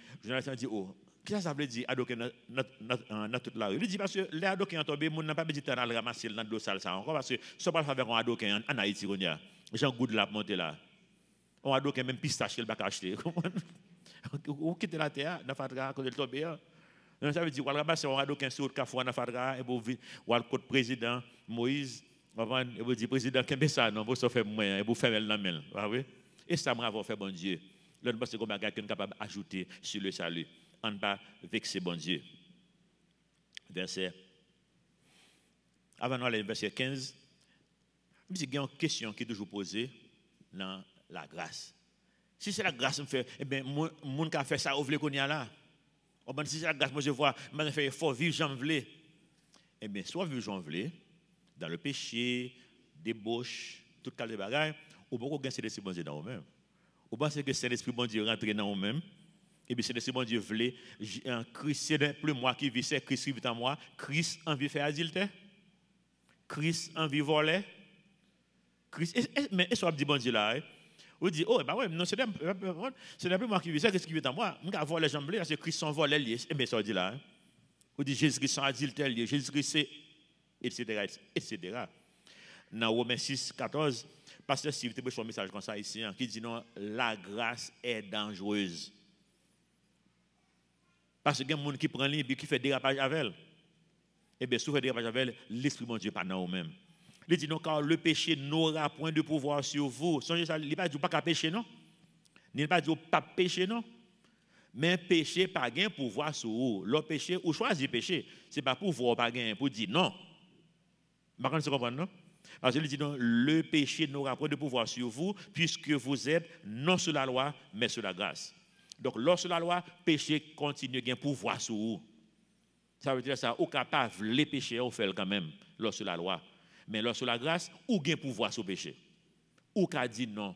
A: oh, qu'est-ce que ça veut dire, adoquin dans toute la rue? Il dit, parce que les adoquins sont tombés, on n'a pas besoin de ramasser dans le dos sale, ça encore, parce que ça ne va pas faire un adoquin en Haïti, Jean Goud l'a monté là. On a donc même pistache qu'elle va acheter. Ou quitter la terre, dans Fatra, à cause de tomber. Ça veut dire, on va ramasser un radeau 15 autres café dans Fatra, et pour le côté président Moïse, et vous dire, président, qu'est-ce que ça, non, pour se faire moyen, et pour faire la main. Et ça m'a fait bon Dieu. Là, nous pensons qu'on est capable d'ajouter sur le salut. On ne pas vexer bon Dieu. Verset. Avant d'aller verset 15, il y a une question qui est toujours posée dans la grâce. Si c'est la grâce, me fait, eh bien, mon qui a fait ça, ouvre qu'on y a là. Si c'est la grâce, moi je vois, je fais effort, vivre j'en veux. Eh bien, soit vivre j'en veux, dans le péché, débauche, tout cas de bagages, ou beaucoup de l'esprit bon Dieu dans vous-même. Ou pensez que c'est l'esprit bon Dieu rentre dans vous-même, et bien c'est l'esprit bon Dieu voulait, Christ, c'est plus moi qui vis, c'est Christ qui vit en moi, Christ envie faire adultère, Christ envie voler, Christ, mais est-ce qu'on dit bon Dieu là, vous dites, oh, bah ouais, non, c'est plus moi qui vis, c'est Christ qui vit en moi, je vais voler les jambes, parce que Christ s'en vole lié, et bien ça dit là, vous dites Jésus-Christ sans adultère lié, Jésus-Christ c'est, etc., etc. Dans Romains 6, 14, pasteur Steve, tu un message comme ça ici, qui dit non, la grâce est dangereuse. Parce qu'il y a des gens qui prennent l'île et qui fait dérapage avec elle. Eh bien, si vous faites dérapage avec elle, l'esprit de Dieu n'est pas dans vous-même. Il dit non, car le péché n'aura point de pouvoir sur vous. Songez ça, il n'est pas dit pas qu'à pécher, non? Il n'est pas dit pas pécher, non? Mais péché pas gain pouvoir sur vous. Le péché, ou choisir péché, ce n'est pas pouvoir pas gain, pour dire non. Par contre, vous comprenez, non? Parce qu'il dit non, le péché n'aura pas de pouvoir sur vous, puisque vous êtes non sous la loi, mais sous la grâce. Donc, lorsque la loi, péché continue à gagner pouvoir sur vous. Ça veut dire ça, au capable, les péchés, on fait quand même, lorsque la loi. Mais lorsque la grâce, ou gagne pouvoir sur le péché. Ou qu'a dit non.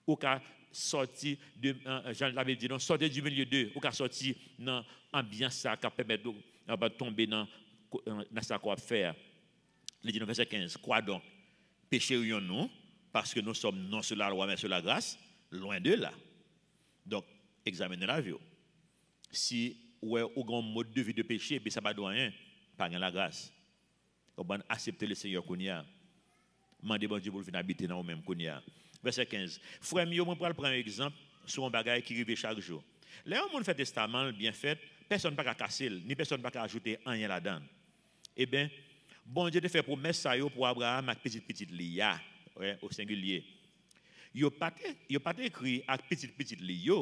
A: Ou qu'a sorti de, Jean l'avait dit non, sortez du milieu d'eux. Ou qu'a sorti dans l'ambiance ça, qui permet de tomber dans ce qu'on va faire. Il dit dans verset 15, quoi donc? Pécherions-nous, parce que nous sommes non sur la loi, mais sur la grâce, loin de là. Donc, examinez la vie. Si vous avez un mode de vie de péché, ça ne va pas rien, pas la grâce. Vous allez accepter le Seigneur qu'on y a. Mandez bon Dieu pour venir habiter dans vous-même qu'on y a. Verset 15. Frère, je vais prendre un exemple sur un bagage qui arrive chaque jour. Là, on fait testament bien fait, personne ne peut casser, ni personne ne peut ajouter rien là-dedans. Eh bien, bon Dieu te fait promesse pour Abraham avec petite Lia, au singulier. Il n'a pas écrit avec petite Lia,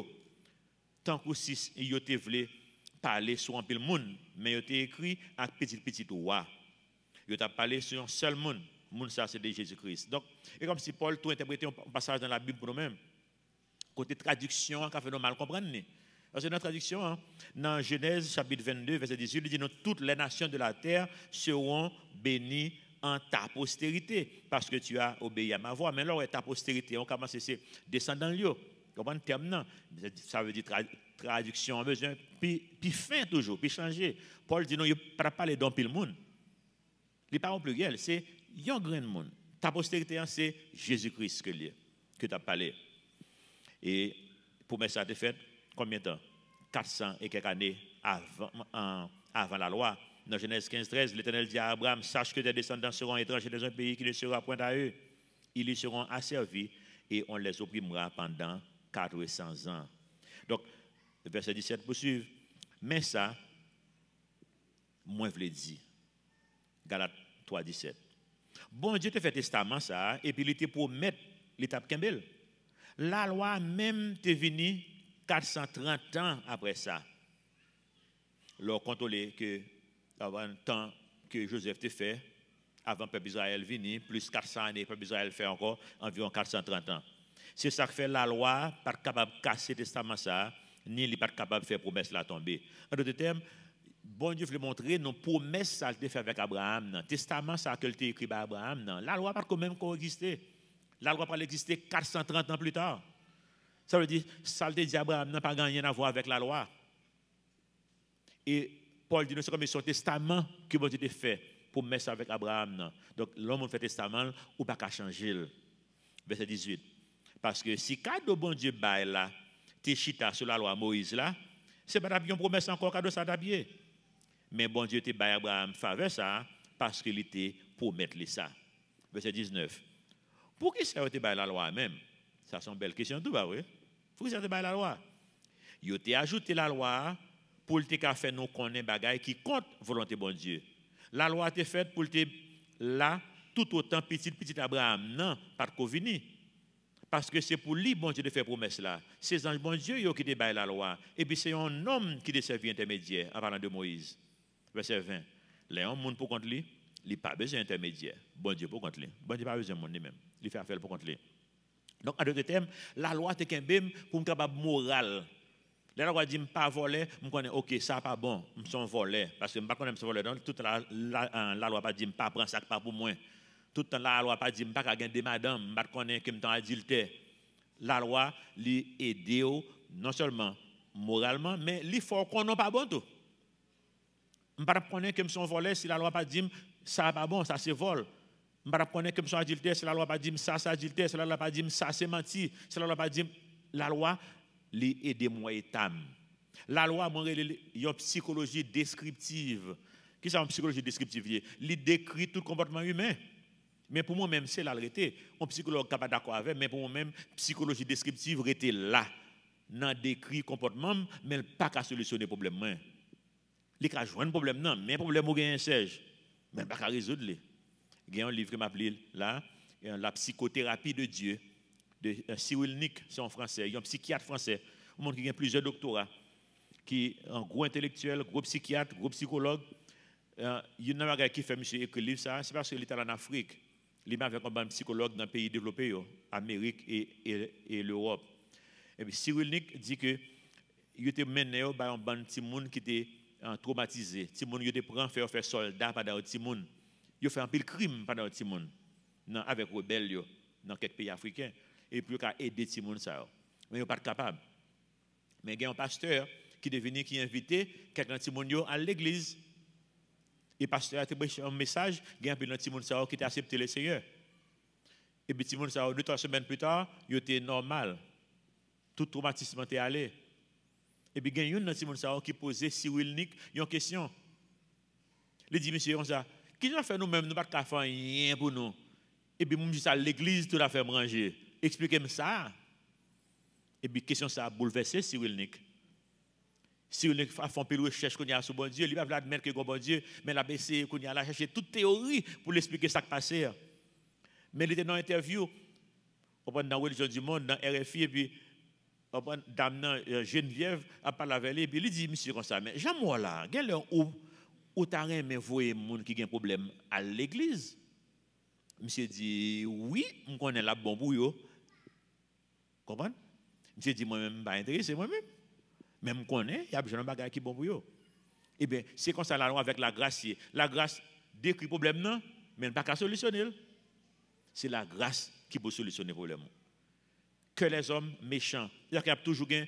A: tant que si il te voulait parler sur un peu le monde, mais il a écrit avec petite roi. Il a parlé sur un seul monde. Le monde, ça, c'est de Jésus-Christ. Donc, c'est comme si Paul tout interprétait un passage dans la Bible pour nous-mêmes. Côté traduction, ça fait nous mal comprendre. Parce que dans la traduction, dans Genèse chapitre 22, verset 18, il dit toutes les nations de la terre seront bénies en ta postérité, parce que tu as obéi à ma voix. Mais là, ta postérité, on commence à descendre dans le lieu. Vous comprenez le terme? Ça veut dire traduction en besoin, puis fin toujours, puis changer. Paul dit non, il ne peut pas parler d'un pile monde. Il n'est pas en pluriel, c'est un grand monde. Ta postérité, c'est Jésus-Christ que tu as parlé. Et pour mettre ça, tu fait combien de temps? 400 et quelques années avant la loi. Dans Genèse 15, 13, l'Éternel dit à Abraham, sache que tes descendants seront étrangers dans un pays qui ne sera point à eux. Ils y seront asservis et on les opprimera pendant 400 ans. Donc, le verset 17 poursuit. Mais ça, moi je l'ai dit. Galates 3, 17. Bon Dieu te fait testament ça, et puis il te promet l'étape Kembel. La loi même te venue 430 ans après ça. Leur contrôler que avant le temps que Joseph te fait, avant que le peuple d'Israël vienne, plus 400 années, le peuple d'Israël fait encore environ 430 ans. C'est ça que fait la loi, pas capable de casser le testament ça, ni il n'est pas capable de faire promesse la tomber. En d'autres termes, bon Dieu veut montrer nos promesses ça qu'il fait avec Abraham, le testament ça qu'il a écrit par Abraham, la loi pas quand même exister. La loi pas exister 430 ans plus tard. Ça veut dire ça le dit Abraham n'a pas rien à voir avec la loi. Et Paul dit c'est comme son testament que bon Dieu a fait pour mettre ça avec Abraham. Donc l'homme fait testament ou pas qu'à changer. Verset 18. Parce que si cadeau bon Dieu bail là, t'es chita sur la loi Moïse là, c'est pas une promesse encore cadeau ça d'habiller. Mais bon Dieu te bail Abraham faveur ça parce qu'il était pour mettre ça. Verset 19. Pour qui ça a été la loi même? Ça c'est une belle question tout, bah oui. Pour qui ça a été la loi? Ils ont ajouté la loi pour te faire nous connaître bagaille qui compte volonté bon Dieu. La loi a été faite pour te là tout autant petit Abraham non pas de convenu. Parce que c'est pour lui bon Dieu de faire promesse là. C'est ange bon Dieu qui te baille la loi et puis c'est un homme qui te servi intermédiaire en parlant de Moïse. Verset 20. Les hommes monde pour contre lui, il pas besoin d'intermédiaire. Bon Dieu pour contre lui. Bon Dieu pas besoin de monde lui-même. Il fait affaire pour contre lui. Donc en d'autres termes, la loi te kembem pour capable moral. La loi dit pas voler, me connais OK, ça pas bon, me son volé parce que me pas connais me voler donc toute la loi pas dit pas prendre ça pas pour moi. Tout temps la loi pas dit pas gagner des madame, me pas connais que me temps adultère. La loi li aider non seulement moralement mais li faut qu'on non pas bon tout. Me pas connais que me son volé si la loi pas dit ça pas bon, ça c'est vol. Me pas connais que me son adultère si la loi pas dit ça c'est adultère, si la loi pas dit ça c'est menti, si la loi pas dit la loi li aider moi etam. La loi mon une psychologie descriptive. Qui c'est une psychologie descriptive? Li décrit tout comportement humain. Mais pour moi-même, c'est la vérité. Un psychologue capable d'accord avec, mais pour moi-même, psychologie descriptive était là, dans décrit comportement, mais pas qu'à solutionner le problème. Il y a un problème, non, mais le problème est un siège, mais pas qu'à résoudre. Il y a un livre qui m'appelle là, La psychothérapie de Dieu, de Cyril Nick, c'est en français. Il y a un psychiatre français, un monde qui a plusieurs doctorats, qui est un gros intellectuel, gros psychiatre, gros psychologue. Il y a un gars qui fait monsieur écrire livre ça, c'est parce qu'il est en Afrique. Il est avec un psychologue dans les pays développés, Amérique et l'Europe. Et puis Cyril Nick dit que il était mené par un petit monde qui était traumatisé. Petit monde qui était prend faire soldat pendant petit monde. Il fait un pile crime pendant petit monde. Avec rebelles dans quelques pays africains et puis il a aidé petit monde ça. Mais il n'est pas capable. Mais il y a un pasteur qui est venu qui invité quelqu'un petit monde à l'église. Et le pasteur a été un message, il y a un petit monde qui a accepté le Seigneur. Et puis, petit monde 2-3 semaines plus tard, il était normal. Tout traumatisme était allé. Et puis, il y a un petit monde qui posait Cyril Nick une question. Il dit, monsieur, qui nous a fait nous-mêmes, nous ne pouvons pas faire rien pour nous. Et puis, nous à l'église, tout a fait manger. Expliquez-moi ça. Et puis, question ça a bouleversé Cyril Nick. Si on fait un peu de recherche qu'on a sur bon Dieu, il va admettre que bon Dieu, mais la BC qu'on a cherché toute théorie pour l'expliquer ce qui passé. Mais il était dans l'interview, dans la religion du monde, dans RFI, et puis dame Geneviève a parlé avec lui, et puis il dit, monsieur, comme ça, mais j'aime là, il y a où tu as aimé voir les gens qui ont un problème à l'église. Monsieur dit, oui, je connais la bon pour eux. Comprenez? Monsieur dit, moi-même, je ne suis pas intéressé, moi-même. Même je connais, il y a besoin de bagages qui sont bons pour eux. Eh bien, c'est comme ça la loi avec la grâce. La grâce décrit le problème, non, mais pas qu'à solutionner. C'est la grâce qui peut solutionner le problème. Que les hommes méchants. Il y a toujours une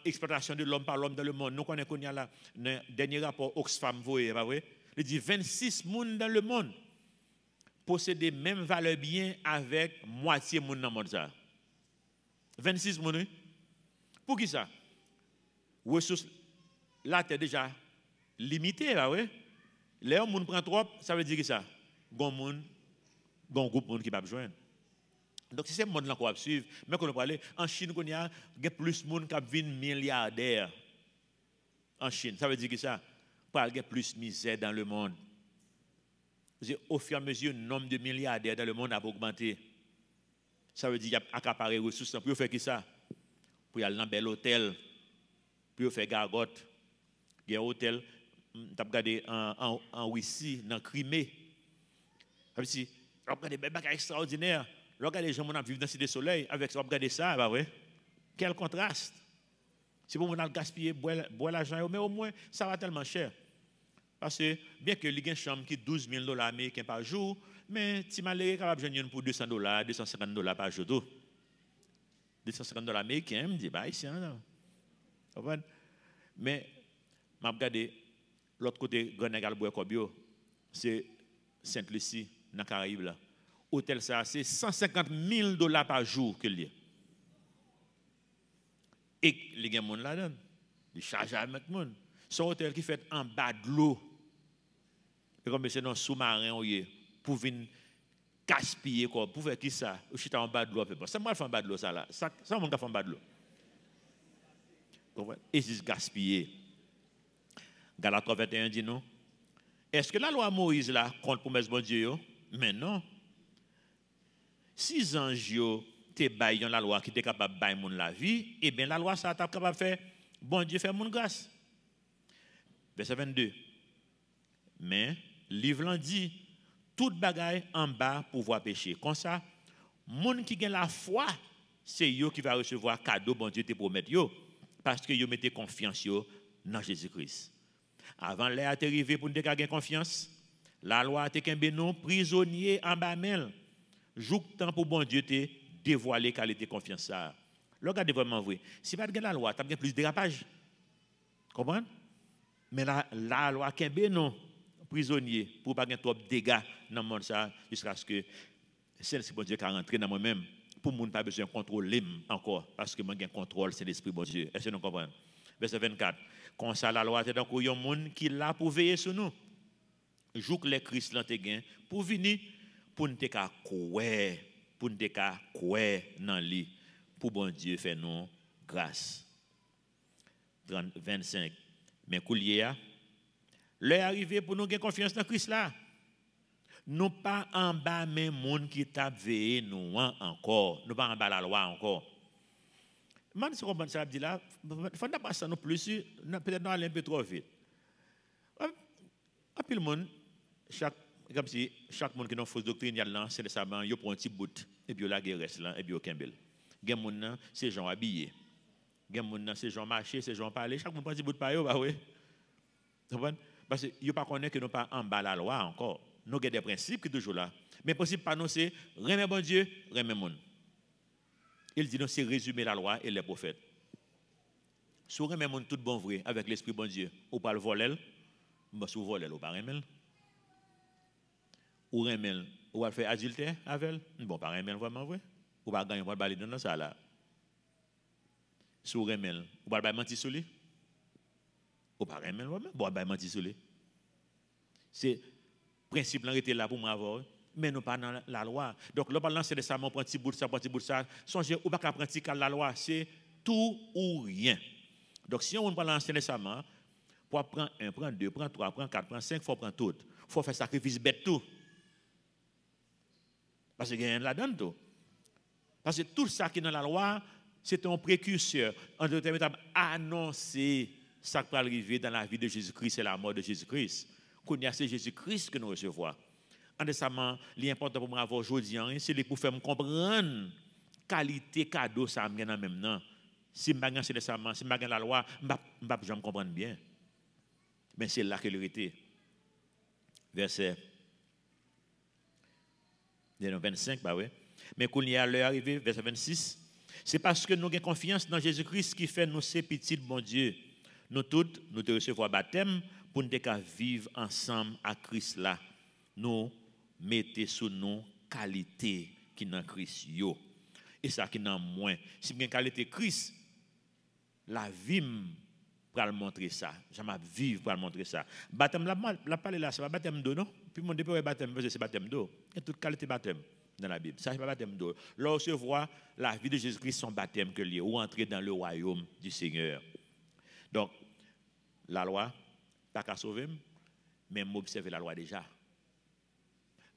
A: exploitation de l'homme par l'homme dans le monde. Nous connaissons qu'il y a là, le dernier rapport Oxfam, il dit 26 personnes dans le monde possèdent les mêmes valeurs bien avec moitié de monde dans le monde. 26 personnes. Pour qui ça? Ressources, là, tu es déjà limité. Là, ouais. Les gens prennent trop, ça veut dire que ça. Il y a un groupe de monde qui va besoin. Donc, c'est ce monde-là qu'on va suivre. Mais quand on parle, en Chine, il y a plus de monde qui viennent milliardaires. En Chine, ça veut dire que ça. Il y a plus de misère dans le monde. Au fur et à mesure, le nombre de milliardaires dans le monde a augmenté. Ça veut dire qu'il y a accaparé les ressources. Pour faire qui ça? Pour aller dans un bel hôtel. Pour faire gargote. Il y a un hôtel, tu as regardé en Russie, dans Crimée. Si, on regarde des bagages extraordinaires. Regarde les gens qui vivent dans le ciel soleil. Avec ça, on regarde ça, bah ouais. Quel contraste. Si vous avez gaspillé, boire l'argent, mais au moins, ça va tellement cher. Parce que, bien que il y ait une chambre qui est $12,000 américains par jour, mais si malgré est capable de gagner pour $200, $250 par jour. $250 américains, je me dis, bah, ici, non. Mais, je regarde l'autre côté, Grand-Négal-Bois-Cobio, c'est Sainte-Lucie, dans les Caraïbes. Hôtel, ça, c'est $150,000 par jour que lié. Et les gens là-dedans, ils chargent à mettre monde. C'est un hôtel qui fait en bas de l'eau. Et comme c'est dans sous-marin, pour venir gaspiller quoi pour faire qui ça? Je suis en bas de l'eau. Ça moi faire en bas de l'eau ça là. Ça mon gars fait en bas de l'eau. Et c'est gaspiller. Galates 3:21 dit non. Est-ce que la loi Moïse là compte promesse bon Dieu yo? Mais non. Si les anges te baillent la loi qui était capable de bailler la vie, eh bien la loi ça t'a capable de faire bon Dieu fait mon grâce. Verset 22. Mais livre dit toute bagaille en bas pour pouvoir pécher. Comme ça, monde qui gagne la foi, c'est eux qui va recevoir cadeau bon Dieu te promet yo parce que yo mettez confiance yo dans Jésus-Christ. Avant l'air à arrivé pour nous gagner confiance, la loi a été nous prisonnier en bas mel. Jouk temps pour bon Dieu te dévoiler qualité confiance ça. Regardez vraiment vrai. Si pas de la loi, tu as plus de dérapage. Comprendre? Mais la loi kembe non prisonnier pour pas gagner trop de dégâts dans le monde ça jusqu'à ce que c'est bon Dieu qui rentre dans moi-même pour moun pas besoin de contrôler encore parce que moi gain contrôle c'est l'esprit bon Dieu. Est-ce que nous comprenons? Verset 24. Comme ça la loi était donc un monde qui là pour veiller sur nous. Jouk les Christ là te gain pour venir pour nous te ka koué pour nous te ka koué dans lui pour bon Dieu faire nous grâce. 25. Mais koulier l'heure arrivé pour nous gagner confiance dans Christ là. Nous pas en bas même monde qui t'a veillé nous encore, nous pas en bas la loi encore. Man se comprendre ça dit là, faut pas passer nous plus peut-être nous aller un peu trop vite. À puis le monde comme si chaque monde qui a une fausse doctrine là, c'est nécessairement yo prend un petit bout et puis la guerre reste là et puis au kembel. Gen monde là, c'est gens habillés. Gen monde là, c'est gens marcher, c'est gens parler, chaque monde prend un petit bout par yo bah oui. Parce que yo pas connaît que nous pas en bas la loi encore. Nous avons des principes qui sont toujours là. Mais possible pas nous c'est remet bon Dieu, remet monde. Il dit non c'est résumer la loi et les prophètes. Si vous remet monde tout bon vrai avec l'esprit bon Dieu, ou pas le voler, bah si vous volez ou pas remet. Ou remet ou va faire adultère avec bon pas remet vraiment vrai. Ou pas gagner pas baler dans ça là. Si vous remet ou pas mentir sur lui. Ou pas remet vraiment bon pas mentir sur lui. C'est principe là était là pour moi avoir mais nous pas dans la loi. Donc le balance c'est ça mon petit bout ça songez ou pas pratiquer la loi c'est tout ou rien. Donc si on balance nécessairement pour prendre 1, prendre 2, prendre 3, prendre 4, prendre 5, faut prendre tout. Faut faire sacrifice bête tout. Parce que il y a là-dedans tout. Parce que tout ça qui est dans la loi, c'est un précurseur, en d'autres termes annoncer ça qui va arriver dans la vie de Jésus-Christ, c'est la mort de Jésus-Christ. C'est Jésus-Christ que nous recevons. En décemment, l'important pour moi avoir aujourd'hui, c'est pour faire me comprendre qualité cadeau ça me dans même temps. Si je ne sais pas si je ne la loi, je ne vais pas comprendre bien. Mais c'est là que l'était. Verset 25, bah ouais. Mais quand il y a l'heure arrivée, verset 26, c'est parce que nous avons confiance dans Jésus-Christ qui fait nous ces petits bon Dieu. Nous toutes, nous te recevons baptême pour nous vivre ensemble à Christ là. Nous mettons sous nous qualité qui dans Christ yo. Et ça qui dans moins. Si vous avez qualité Christ, la vie pour le montrer ça. J'aime vivre pour le montrer ça. Baptême la parler là, c'est pas baptême d'eau non? Puis mon dépôt baptême parce que c'est baptême d'eau. Il y a toute qualité baptême dans la Bible. Ça c'est pas baptême d'eau. Là on se voit la vie de Jésus-Christ son baptême que lié ou entrer dans le royaume du Seigneur. Donc la loi pas qu'à sauver, mais m'observer la loi déjà.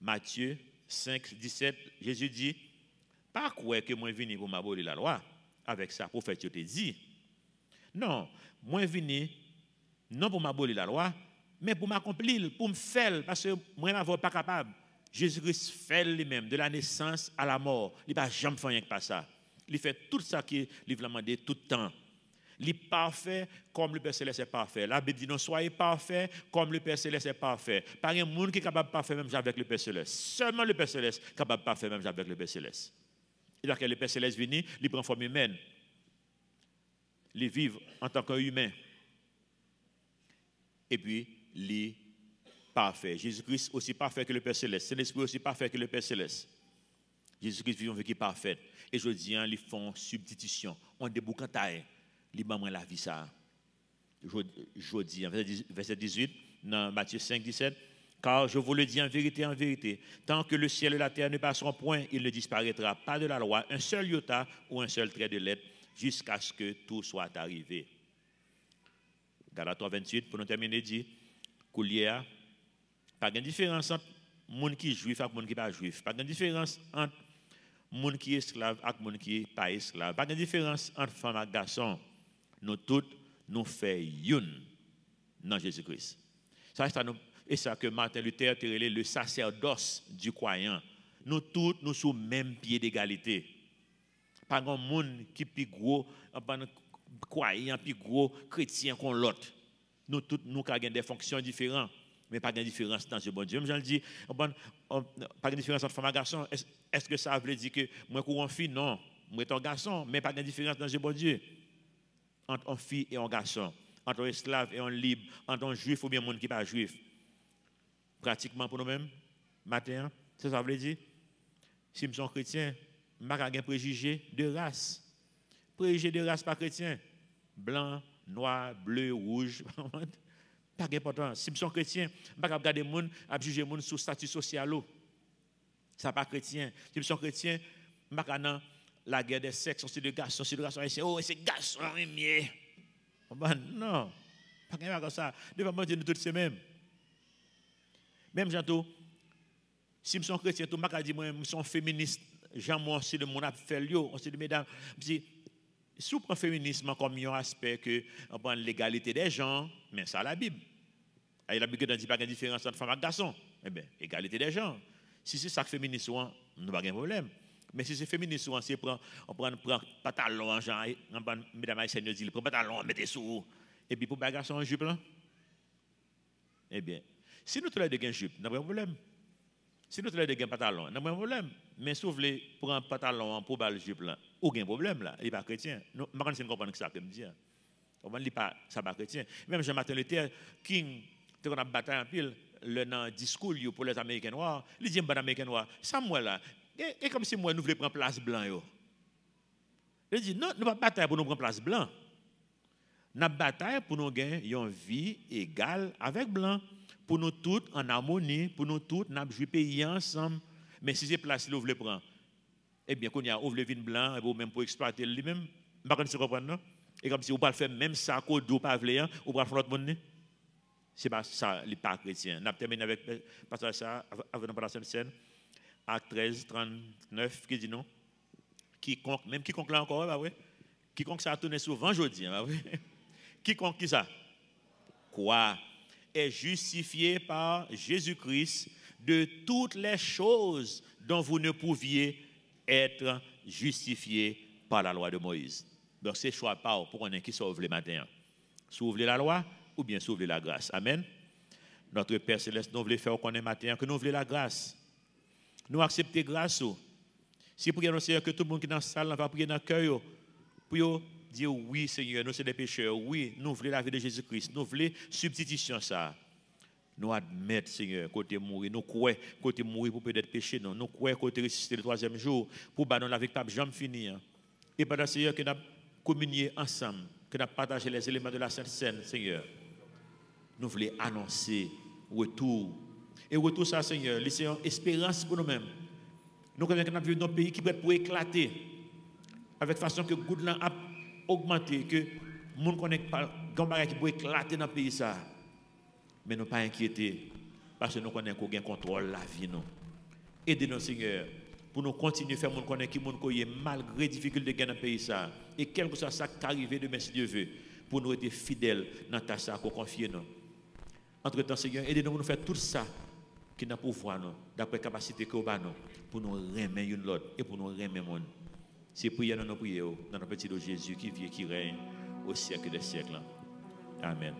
A: Matthieu 5, 17, Jésus dit, pas quoi que moi venu pour m'abolir la loi, avec ça, prophète te dit. Non, moi venu, non pour m'abolir la loi, mais pour m'accomplir, pour me faire, parce que moi je ne suis pas capable. Jésus-Christ fait lui-même, de la naissance à la mort. Il n'a jamais fait rien que pas ça. Il fait tout ça qu'il a demandé tout le temps. Il est parfait comme le Père Céleste est parfait. La Bible dit non, soyez parfait comme le Père Céleste est parfait. Pas un monde qui est capable de parfait même avec le Père Céleste. Seulement le Père Céleste est capable de parfait même avec le Père Céleste. Et lorsque le Père Céleste vient, il prend forme humaine. Il vit en tant qu'humain. Et puis, il est parfait. Jésus-Christ aussi parfait que le Père Céleste. C'est l'Esprit aussi parfait que le Père Céleste. Jésus-Christ vit une vie qui est parfaite. Et je dis, ils font substitution. On déboucantaille. Ils m'ont la vie ça. Je dis, verset 18, dans Matthieu 5, 17, Car je vous le dis en vérité, tant que le ciel et la terre ne passeront point, il ne disparaîtra pas de la loi un seul iota ou un seul trait de lettre, jusqu'à ce que tout soit arrivé. Galates 3:28, pour nous terminer, dit, Koulier, pas de différence entre monde qui est juif et monde qui n'est pas juif. Pas de différence entre monde qui est esclave et monde qui n'est pas esclave. Pas de différence entre femme et garçon. Nous tous, nous faisons une dans Jésus-Christ. Et ça que Martin Luther a appelé le sacerdoce du croyant. Nous tous, nous sommes au même pied d'égalité. Pas de monde qui est plus gros, croyant, plus gros, chrétien qu'on l'autre. Nous tous, nous avons des fonctions différentes, mais pas de différence dans ce bon Dieu. Je le dis, pas de différence entre femme et garçon. Est-ce que ça veut dire que moi, je suis une fille? Non, moi, je suis un garçon, mais pas de différence dans ce bon Dieu. Entre une fille et un garçon, entre un esclave et un libre, entre un juif ou bien un monde qui n'est pas juif. Pratiquement pour nous-mêmes, matin, c'est ça que veut dire. Si nous sommes chrétiens, nous n'avons pas de préjugés de race. Préjugés de race pas chrétien. Blanc, noir, bleu, rouge. Pas d'importance. Si nous sommes chrétiens, nous ne pouvons pas regarder les gens et juger les gens sur le statut social. Ce n'est pas chrétien. Si nous sommes chrétiens, nous ne pouvons pas la guerre des sexes, c'est de garçons, oh, c'est garçon, mieux. Non, pas comme ça. Devant Dieu, nous tous ces mêmes. Même Janto, si nous sommes chrétiens, tout le monde dit, moi, nous sommes féministes. Jean-Moi, c'est le monde a fait lieu. On se dit, mesdames, si vous prenez le féminisme comme un aspect que on prend l'égalité des gens, mais ça, la Bible. Et la Bible ne dit pas qu'il y a une différence entre femmes et garçons. Eh bien, égalité des gens. Si c'est ça que féminisme, nous n'avons pas de problème. Mais si c'est féministe, on prend pantalon, genre, mesdames et messieurs, dit, prend pantalon, mettez sous. Et puis pour les garçons en jupe, là. Eh bien, si nous tous les deux avons une jupe, nous n'avons pas de problème. Si nous tous les deux avons un pantalon, nous n'avons pas de problème. Mais si vous voulez prendre un pantalon pour la jupe, là, aucun problème, là. Il n'est pas chrétien. Je ne comprends pas ce que ça veut dire. On ne dit pas ça pas chrétien. Même Jean-Martin Luther, King, quand on a bataille en pile, le discours pour les Américains noirs, il dit aux Américains noirs, ça moi là, et comme si moi nous voulons prendre place blanc. Il dit non, nous ne pas bataille pour nous prendre place blanc. Nous bataille pour nous gagner une vie égale avec blanc, pour nous tous en harmonie, pour nous tous nous jouer pays ensemble. Mais si c'est place que vous voulez prendre, eh bien qu'on y a vous voulez vin blanc et même pour exploiter lui-même, pas qu'on se comprendre non. Et comme si vous pas faire même ça qu'on doit pas vouloir, ou pas faire l'autre monde. C'est pas ça, les pas chrétiens. N'a terminé avec pasteur ça avant de passer la scène. Acte 13, 39 qui dit non. Quiconque, même quiconque là encore, bah oui. Quiconque ça a tourné souvent aujourd'hui, bah oui. Quiconque qui ça? Quoi? Est justifié par Jésus-Christ de toutes les choses dont vous ne pouviez être justifié par la loi de Moïse. Donc c'est choix pas pour qu'on ait qui sauve les matins. Sauve la loi ou bien sauve la grâce. Amen. Notre Père Céleste, nous voulons faire qu'on ait matin, que nous voulons la grâce. Nous accepter grâce. Si pour nous Seigneur que tout le monde qui est dans la salle va prier dans le cœur pour dire oui Seigneur, nous sommes des pécheurs, oui, nous voulons la vie de Jésus-Christ, nous voulons substitution ça. Nous admettons Seigneur côté mourir, nous croyons côté mourir pour peut-être pécher non, nous croyons côté ressusciter le troisième jour pour nous la vie pas jamais finir. Et pendant Seigneur que nous communier ensemble, que nous partager les éléments de la Sainte Seine, Seigneur. Nous voulons annoncer retour. Et retour ça Seigneur, laissez une espérance pour nous-mêmes. Nous connaissons que nous vivons dans un pays qui peut être pour éclater avec façon que Goudlan a augmenté, que les gens connaissent pas gambaga qui peut éclater dans le pays ça. Mais nous ne pas inquiéter parce que nous connaissons qu'on gagne contrôle la vie nous. Aidez-nous Seigneur pour nous continuer à faire mon connaître qui mon koye malgré difficultés dans le pays ça et quel que soit ça qui arrive demain si Dieu veut pour nous être fidèles dans ta ça qu'on confie nous. Entre-temps Seigneur, aidez-nous pour nous faire tout ça qui n'a pouvoir nous d'après capacité que nous avons pour nous remettre une l'autre et pour nous remettre le monde. C'est prière dans nos prières dans le petit de Jésus qui vit et qui règne au siècle des siècles. Amen.